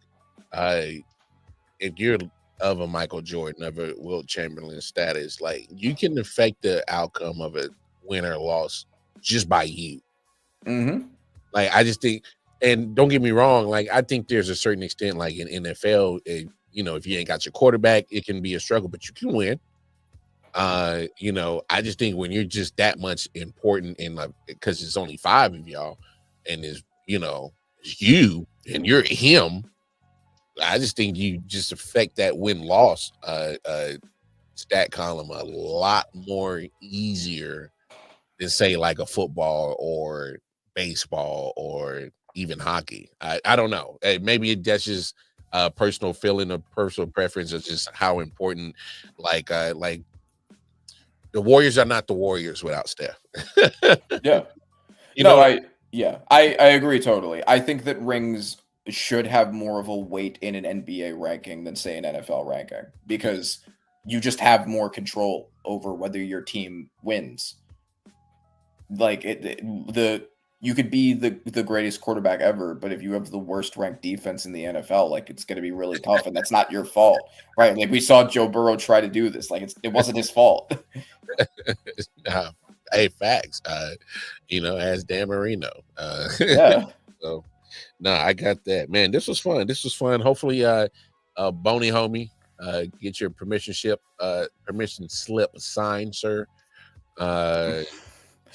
if you're of a Michael Jordan, of a Wilt Chamberlain status, like you can affect the outcome of a win or loss just by you. Like I just think, and don't get me wrong, like I think there's a certain extent, like in NFL, you know, if you ain't got your quarterback, it can be a struggle, but you can win. You know, I just think when you're just that much important in like, because it's only 5 of y'all, and is, you know, it's you and you're him. I just think you just affect that win-loss stat column a lot more easier than say like a football or baseball or even hockey. I don't know. Maybe that's just a personal feeling or personal preference of just how important like the Warriors are not the Warriors without Steph. Yeah. I agree totally. I think that rings should have more of a weight in an NBA ranking than say an NFL ranking, because you just have more control over whether your team wins. Like you could be the greatest quarterback ever, but if you have the worst ranked defense in the NFL, like it's going to be really tough, and that's not your fault, right? Like we saw Joe Burrow try to do this, like it wasn't his fault. Hey, facts. You know, as Dan Marino. Yeah. So, no, I got that, man. This was fun. Hopefully, Boney homie, get your permission slip signed, sir.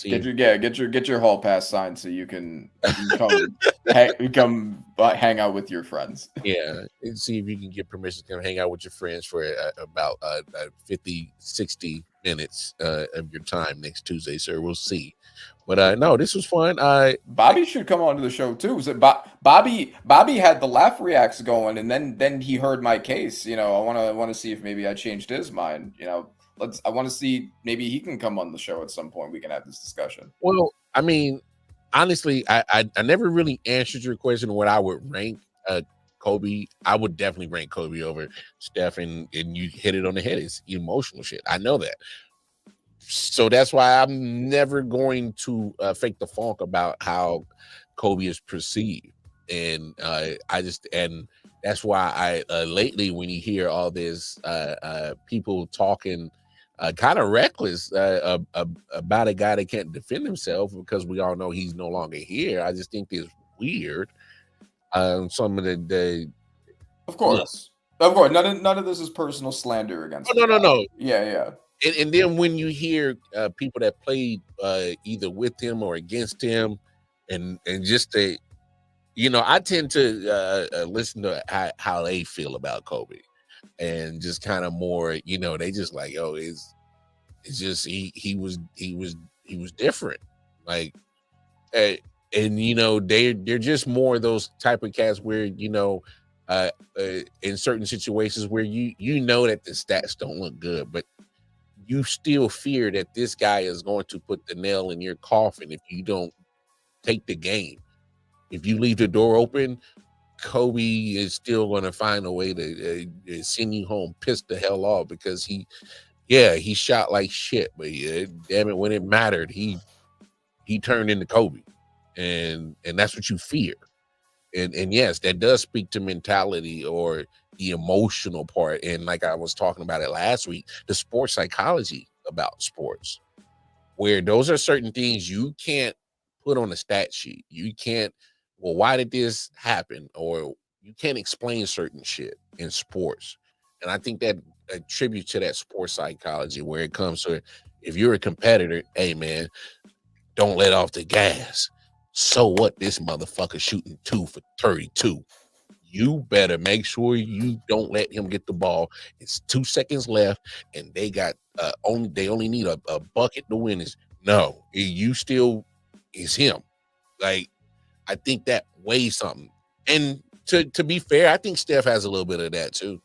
Get your hall pass signed so you can come hang out with your friends. Yeah, and see if you can get permission to come hang out with your friends for about 50-60 minutes of your time next Tuesday, sir. We'll see. But no, this was fun. Bobby should come on to the show too. So Bobby had the laugh reacts going, and then he heard my case. You know, I want to see if maybe I changed his mind. You know, I want to see maybe he can come on the show at some point. We can have this discussion. Well, I mean, honestly, I never really answered your question what I would rank Kobe. I would definitely rank Kobe over Steph, and you hit it on the head. It's emotional shit. I know that. So that's why I'm never going to fake the funk about how Kobe is perceived. And and that's why I lately, when you hear all this people talking kind of reckless about a guy that can't defend himself because we all know he's no longer here, I just think it's weird. Some of the of course, none of this is personal slander against. Oh, no. Yeah. And then when you hear people that played either with him or against him, and just you know, I tend to listen to how they feel about Kobe, and just kind of more, you know, they just like, oh, it's just he was different, like, and you know, they're just more those type of cats where, you know, in certain situations where you know that the stats don't look good, but you still fear that this guy is going to put the nail in your coffin if you don't take the game. If you leave the door open, Kobe is still going to find a way to send you home pissed the hell off, because he shot like shit, but damn it, when it mattered, he turned into Kobe, and that's what you fear. And yes, that does speak to mentality or the emotional part. And like I was talking about it last week, the sports psychology about sports. where those are certain things you can't put on a stat sheet. You can't, well, why did this happen? Or you can't explain certain shit in sports. And I think that attributes to that sports psychology where it comes to, if you're a competitor, hey man, don't let off the gas. So what? This motherfucker shooting 2 for 32. You better make sure you don't let him get the ball. It's 2 seconds left, and they got only need a bucket to win. Is no, you still is him. Like, I think that weighs something. And to be fair, I think Steph has a little bit of that too.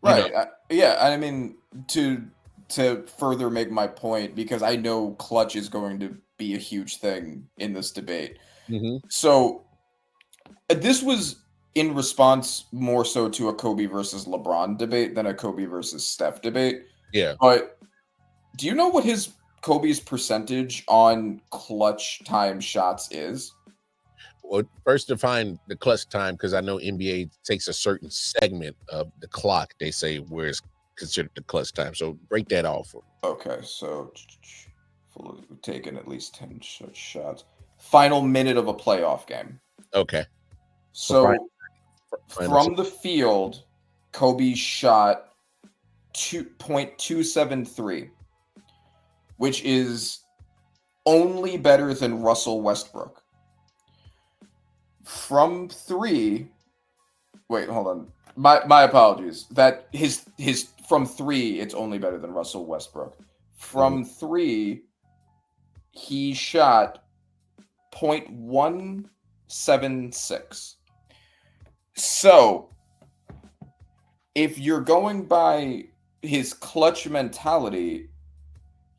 Right. Yeah. I mean, to further make my point, because I know clutch is going to be a huge thing in this debate. Mm-hmm. So this was in response more so to a Kobe versus LeBron debate than a Kobe versus Steph debate. Yeah. But do you know what Kobe's percentage on clutch time shots is? Well, first define the clutch time, because I know NBA takes a certain segment of the clock, they say, where it's considered the clutch time. So break that off. Okay, so we've taken at least 10 shots. Final minute of a playoff game. Okay. So from the field, Kobe shot 2.273, which is only better than Russell Westbrook. From 3, wait, hold on. My apologies. That his from 3, it's only better than Russell Westbrook. From 3, he shot 0.176. So, if you're going by his clutch mentality,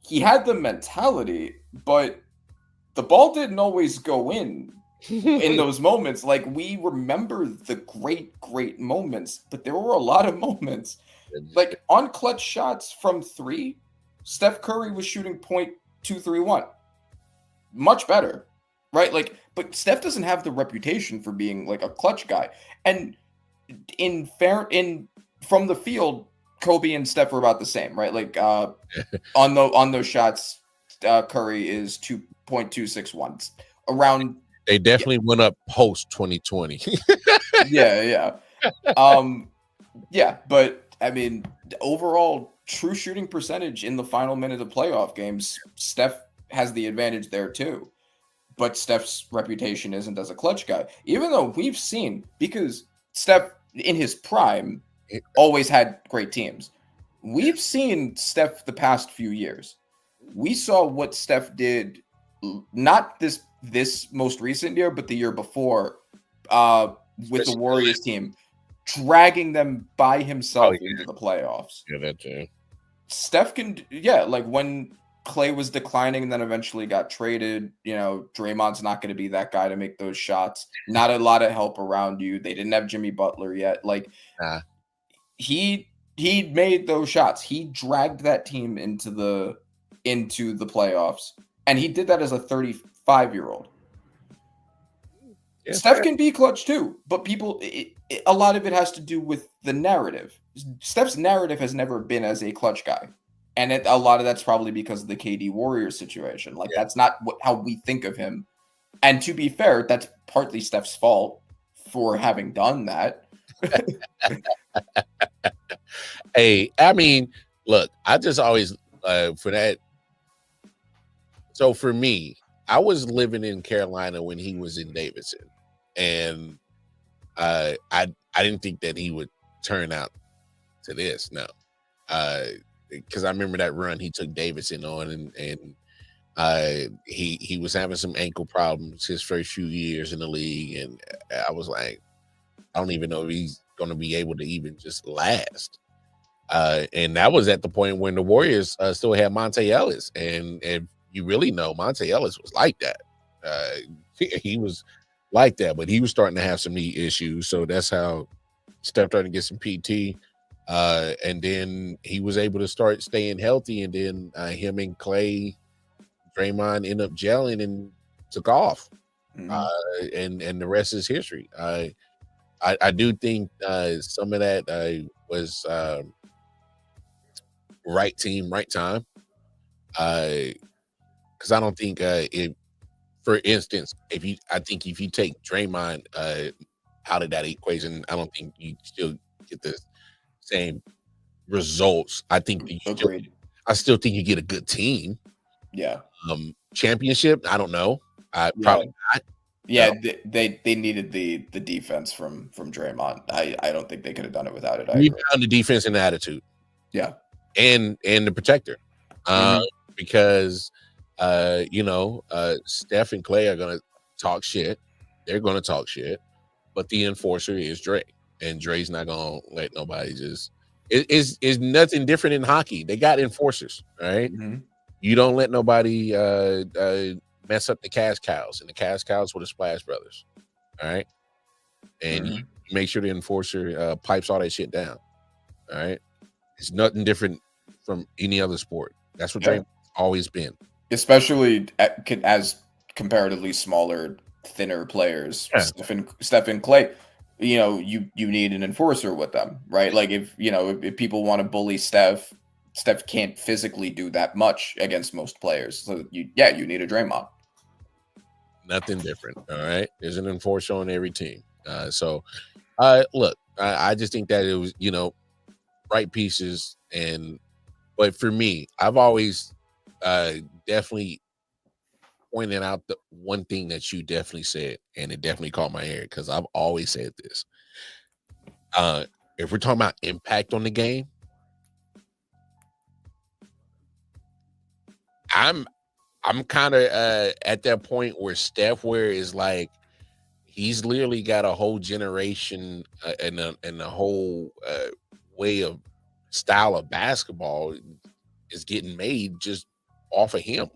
he had the mentality, but the ball didn't always go in those moments. Like, we remember the great moments, but there were a lot of moments. Like, on clutch shots from 3, Steph Curry was shooting 0.231. Much better, right? Like, but Steph doesn't have the reputation for being like a clutch guy. And from the field, Kobe and Steph are about the same, right? Like, on those shots, Curry is 2.261. Around. They definitely went up post 2020. Yeah. Yeah, but I mean, overall true shooting percentage in the final minute of playoff games, Steph has the advantage there too. But Steph's reputation isn't as a clutch guy, even though we've seen, because Steph in his prime always had great teams. We've seen Steph the past few years. We saw what Steph did, not this most recent year, but the year before, with the Warriors team, dragging them by himself into the playoffs. Yeah, that too. Steph can, like when Clay was declining and then eventually got traded, Draymond's not going to be that guy to make those shots. Not a lot of help around you. They didn't have Jimmy Butler yet. Like, he made those shots. He dragged that team into the playoffs, and he did that as a 35-year-old. Yeah, Steph can be clutch too, but a lot of it has to do with the narrative. Steph's narrative has never been as a clutch guy. And a lot of that's probably because of the KD Warriors situation. Like, that's not how we think of him. And to be fair, that's partly Steph's fault for having done that. Hey, I mean, look, I just always, for that. So for me, I was living in Carolina when he was in Davidson. And I didn't think that he would turn out to this. No. Because I remember that run he took Davidson on, and he was having some ankle problems his first few years in the league, and I was like, I don't even know if he's going to be able to even just last. And that was at the point when the Warriors still had Monte Ellis, and you really know Monte Ellis was like that. He was like that, but he was starting to have some knee issues, so that's how Steph started to get some PT. And then he was able to start staying healthy, and then him and Clay, Draymond ended up gelling and took off. And the rest is history. I do think some of that was right team, right time. Because I don't think if, for instance, I think if you take Draymond out of that equation, I don't think you still get the same results. I think that Agreed. I still think you get a good team. Yeah. Championship, I don't know. Probably not. Yeah, No. they needed the defense from Draymond. I don't think they could have done it without it. I We agree. found the defense and the attitude. Yeah. And the protector. Because Steph and Clay are gonna talk shit. They're gonna talk shit, but the enforcer is Dre. And Dre's not gonna let nobody just is nothing different in hockey. They got enforcers, right? You don't let nobody mess up the cash cows, and the cash cows were the Splash Brothers. All right. And you make sure the enforcer pipes all that shit down. All right. It's nothing different from any other sport. That's what Draymond's always been. Especially as comparatively smaller, thinner players, Steph and Clay. You need an enforcer with them, right? Like if people want to bully Steph can't physically do that much against most players. So you need a Draymond. Nothing different. All right. There's an enforcer on every team. Look, I just think that it was, right pieces. But for me, I've always definitely pointed out the one thing that you definitely said, and it definitely caught my ear because I've always said this. If we're talking about impact on the game, I'm kind of at that point where Steph, where is like he's literally got a whole generation and a whole way of style of basketball is getting made just off of him.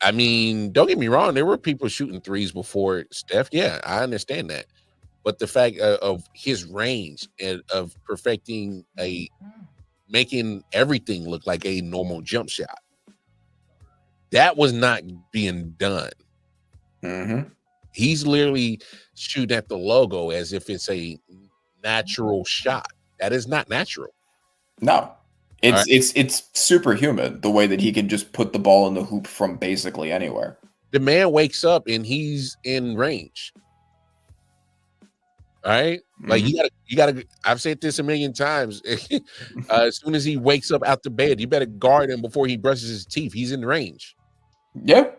I mean, don't get me wrong, there were people shooting threes before Steph. Yeah, I understand that. But the fact of his range and of perfecting making everything look like a normal jump shot, that was not being done. He's literally shooting at the logo as if it's a natural shot. That is not natural. No. It's superhuman the way that he can just put the ball in the hoop from basically anywhere. The man wakes up and he's in range. All right. Like you gotta I've said this a million times. As soon as he wakes up out the bed, you better guard him before he brushes his teeth. He's in range. Yeah.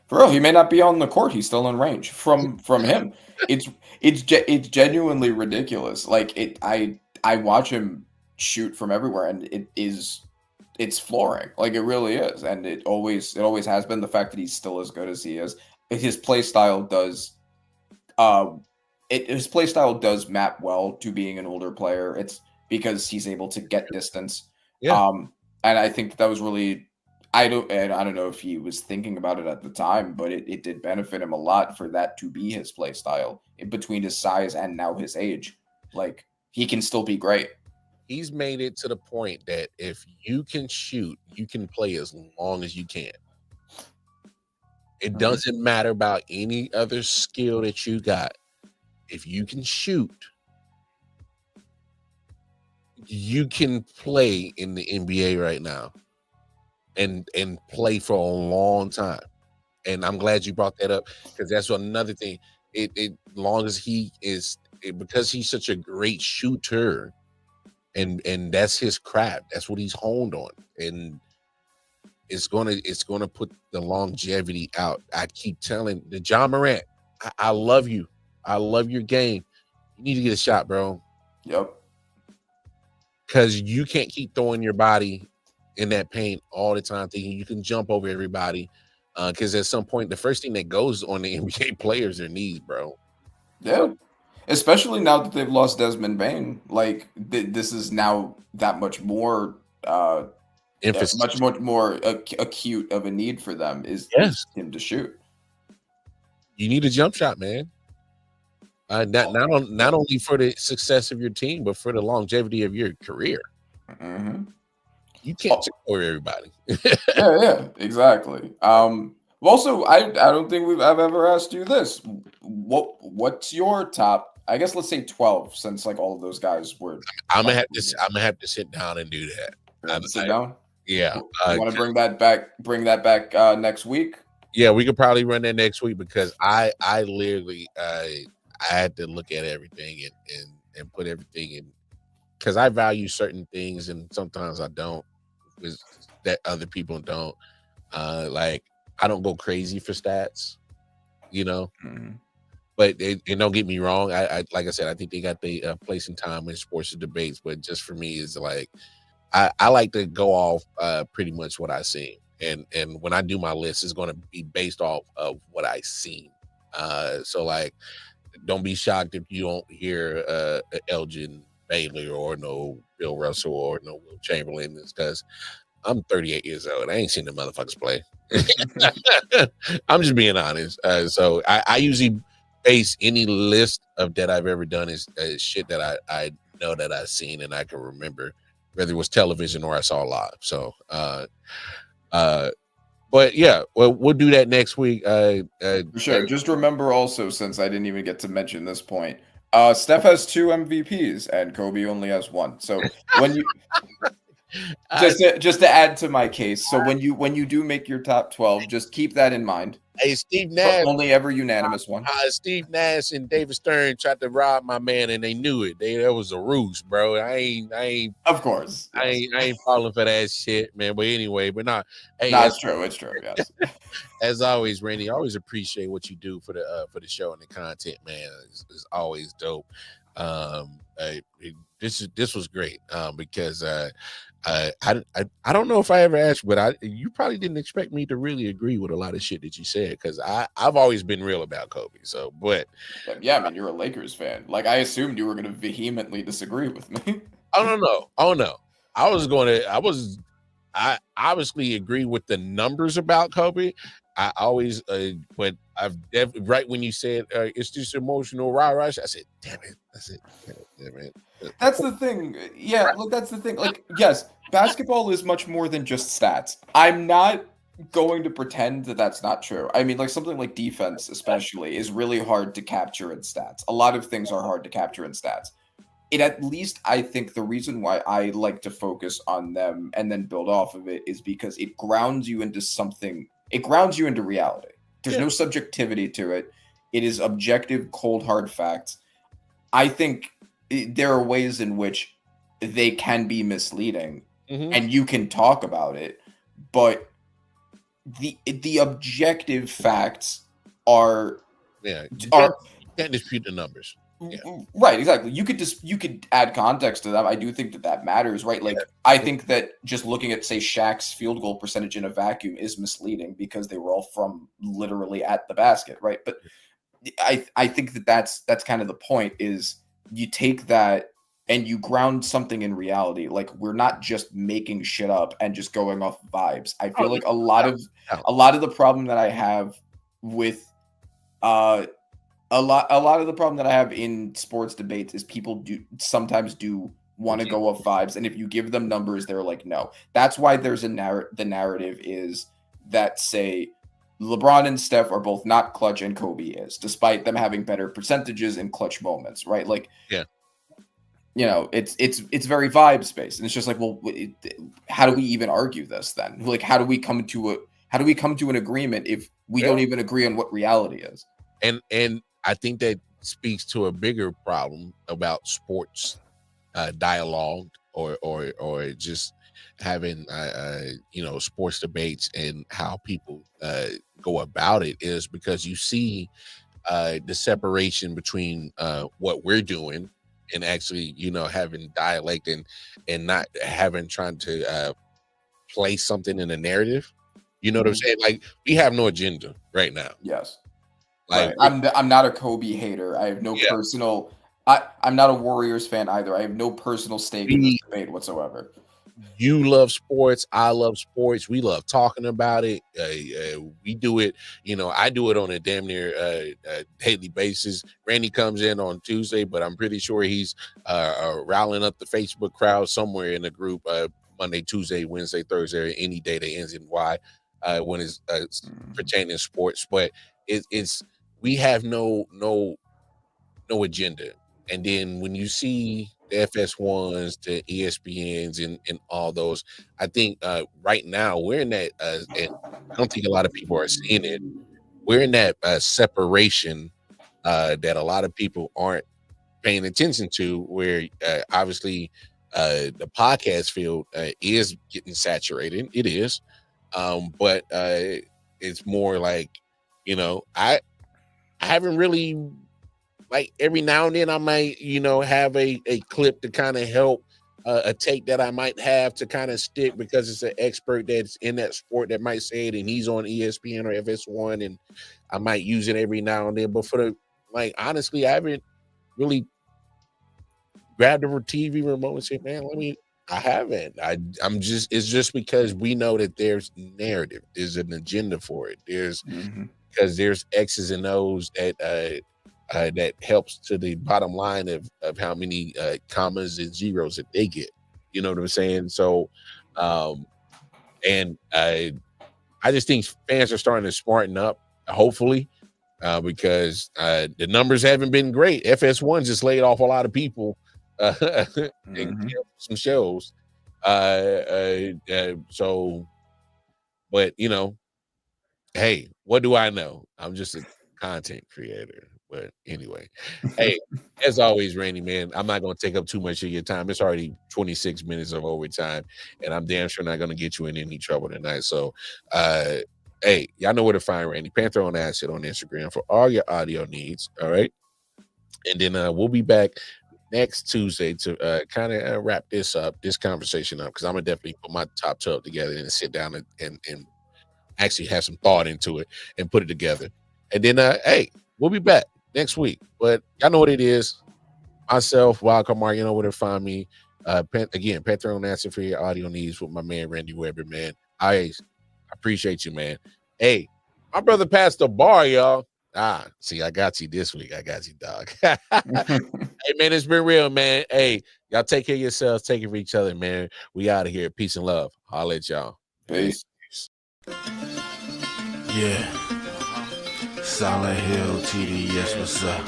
For real, he may not be on the court, he's still in range from him. It's genuinely ridiculous. Like I watch him shoot from everywhere, and it's flooring. Like it really is, and it always has been. The fact that he's still as good as he is, his play style does map well to being an older player. It's because he's able to get distance. And I think that was really, I don't know if he was thinking about it at the time, but it did benefit him a lot for that to be his play style in between his size and now his age. Like he can still be great. He's made it to the point that if you can shoot, you can play as long as you can. It doesn't matter about any other skill that you got. If you can shoot, you can play in the NBA right now and play for a long time. And I'm glad you brought that up because that's another thing. Long as he is, because he's such a great shooter, and that's his craft. That's what he's honed on, and it's gonna put the longevity out. I keep telling the John Morant, I love you. I love your game. You need to get a shot, bro. Yep. Because you can't keep throwing your body in that paint all the time, thinking you can jump over everybody. Because at some point, the first thing that goes on the NBA players their knees, bro. Yeah. Especially now that they've lost Desmond Bain, like this is now that much more emphasis, much more acute of a need for them is him to shoot. You need a jump shot, man. Not only for the success of your team, but for the longevity of your career. You can't score everybody. yeah, exactly. Also, I don't think I've ever asked you this. What's your top? I guess let's say 12, since like all of those guys were. I'm gonna have to sit down and do that. Sit down. Yeah. You want to bring that back next week? Yeah, we could probably run that next week because I literally I had to look at everything and put everything in because I value certain things and sometimes I don't, is that other people don't. Like I don't go crazy for stats, you know. But and don't get me wrong. I like I said, I think they got the place and time in sports and debates. But just for me, is like I like to go off pretty much what I seen, and when I do my list, it's going to be based off of what I seen. So like, don't be shocked if you don't hear Elgin Baylor or no Bill Russell or no Will Chamberlain, because I'm 38 years old. I ain't seen the motherfuckers play. I'm just being honest. So I usually base any list of that I've ever done is shit that I know that I've seen and I can remember, whether it was television or I saw live. So, but yeah, well, we'll do that next week. For sure. Just remember also, since I didn't even get to mention this point, Steph has 2 MVPs and Kobe only has 1. So when you just to add to my case, so when you do make your top 12, just keep that in mind. Hey, Steve Nash, only ever unanimous one. Steve Nash and David Stern tried to rob my man, and they knew it. That was a ruse, bro. I ain't. Of course, I ain't falling for that shit, man. But anyway, but not. Hey, it's true. It's true. Yes. As always, Randy, I always appreciate what you do for the show and the content, man. It's always dope. This was great because I don't know if I ever asked, but you probably didn't expect me to really agree with a lot of shit that you said because I've always been real about Kobe. So, but yeah, I mean, you're a Lakers fan. Like, I assumed you were going to vehemently disagree with me. Oh no. I obviously agree with the numbers about Kobe. I always, but right when you said it's just emotional rush, I said, damn it. Damn it. That's the thing. Yeah, look, that's the thing. Like, yes, basketball is much more than just stats. I'm not going to pretend that that's not true. I mean, like something like defense, especially, is really hard to capture in stats. A lot of things are hard to capture in stats. At least I think the reason why I like to focus on them and then build off of it is because it grounds you into something. It grounds you into reality. There's no subjectivity to it. It is objective, cold, hard facts. I think there are ways in which they can be misleading and you can talk about it, but the objective facts are you can't dispute the numbers. Yeah. Right, exactly. You could add context to them. I do think that matters, right? Like, I think that just looking at, say, Shaq's field goal percentage in a vacuum is misleading because they were all from literally at the basket, right? But I think that that's kind of the point is you take that and you ground something in reality. Like, we're not just making shit up and just going off vibes. I feel like a lot of the problem that I have with a lot of the problem that I have in sports debates is people sometimes want to go off vibes, and if you give them numbers, they're like, no. That's why there's the narrative is that, say, LeBron and Steph are both not clutch and Kobe is, despite them having better percentages in clutch moments, right? Like, you know, it's very vibe based, and it's just like, well, how do we even argue this then? Like, how do we come to an agreement if we don't even agree on what reality is? And I think that speaks to a bigger problem about sports dialogue or just having sports debates and how people go about it is because you see the separation between what we're doing and actually having dialect and not trying to place something in a narrative. You know what I'm saying? Like, we have no agenda right now. Yes. Like, right. I'm not a Kobe hater. I have no personal. I'm not a Warriors fan either. I have no personal stake in this debate whatsoever. You love sports. I love sports. We love talking about it. We do it. I do it on a damn near daily basis. Randy comes in on Tuesday, but I'm pretty sure he's riling up the Facebook crowd somewhere in the group Monday, Tuesday, Wednesday, Thursday, any day that ends in Y when it's pertaining to sports. But we have no agenda. And then when you see the FS1s, the ESPNs, and all those. I think right now we're in that, and I don't think a lot of people are seeing it. We're in that separation that a lot of people aren't paying attention to, where obviously the podcast field is getting saturated. It is, but it's more like, you know, I haven't really, like, every now and then I might, you know, have a clip to kind of help a take that I might have to kind of stick, because it's an expert that's in that sport that might say it, and he's on ESPN or FS1, and I might use it every now and then. But for the, like, honestly, I haven't really grabbed a TV remote and said, man, I haven't. I'm just, it's just because we know that there's narrative, there's an agenda for it. There's because there's X's and O's that that helps to the bottom line of how many commas and zeros that they get. You know what I'm saying? So, and I just think fans are starting to smarten up, hopefully, because the numbers haven't been great. FS1 just laid off a lot of people and canceled some shows. So, but you know, hey, what do I know? I'm just a content creator. But anyway, hey, as always, Randy, man, I'm not going to take up too much of your time. It's already 26 minutes of overtime, and I'm damn sure not going to get you in any trouble tonight. So, hey, y'all know where to find Randy, Panther on Acid on Instagram for all your audio needs. All right. And then we'll be back next Tuesday to kind of wrap this conversation up, because I'm going to definitely put my top 12 together and sit down and actually have some thought into it and put it together. And then, hey, we'll be back next week. But y'all know what it is. Myself, Wildcard Mark, you know where to find me. Again, Panther on Acid for your audio needs with my man Randy Weber, man. I appreciate you, man. Hey, my brother passed the bar, y'all. See, I got you this week. I got you, dog. Hey, man, it's been real, man. Hey, y'all take care of yourselves. Take care of each other, man. We out of here. Peace and love. I'll let y'all. Peace. Yeah. Solid Hill TD, yes, what's up?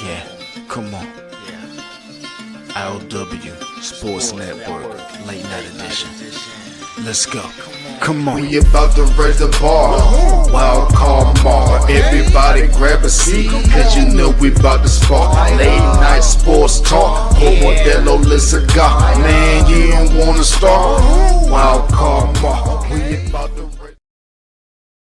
Yeah, come on. I.O.W. Sports Network, late night edition. Let's go. Come on. We about to raise the bar. Wild card Mar. Everybody grab a seat, cause you know we about to spark. Late night sports talk. Modelo Le Cigar. Man, you don't wanna start. Wild card Mar. We about to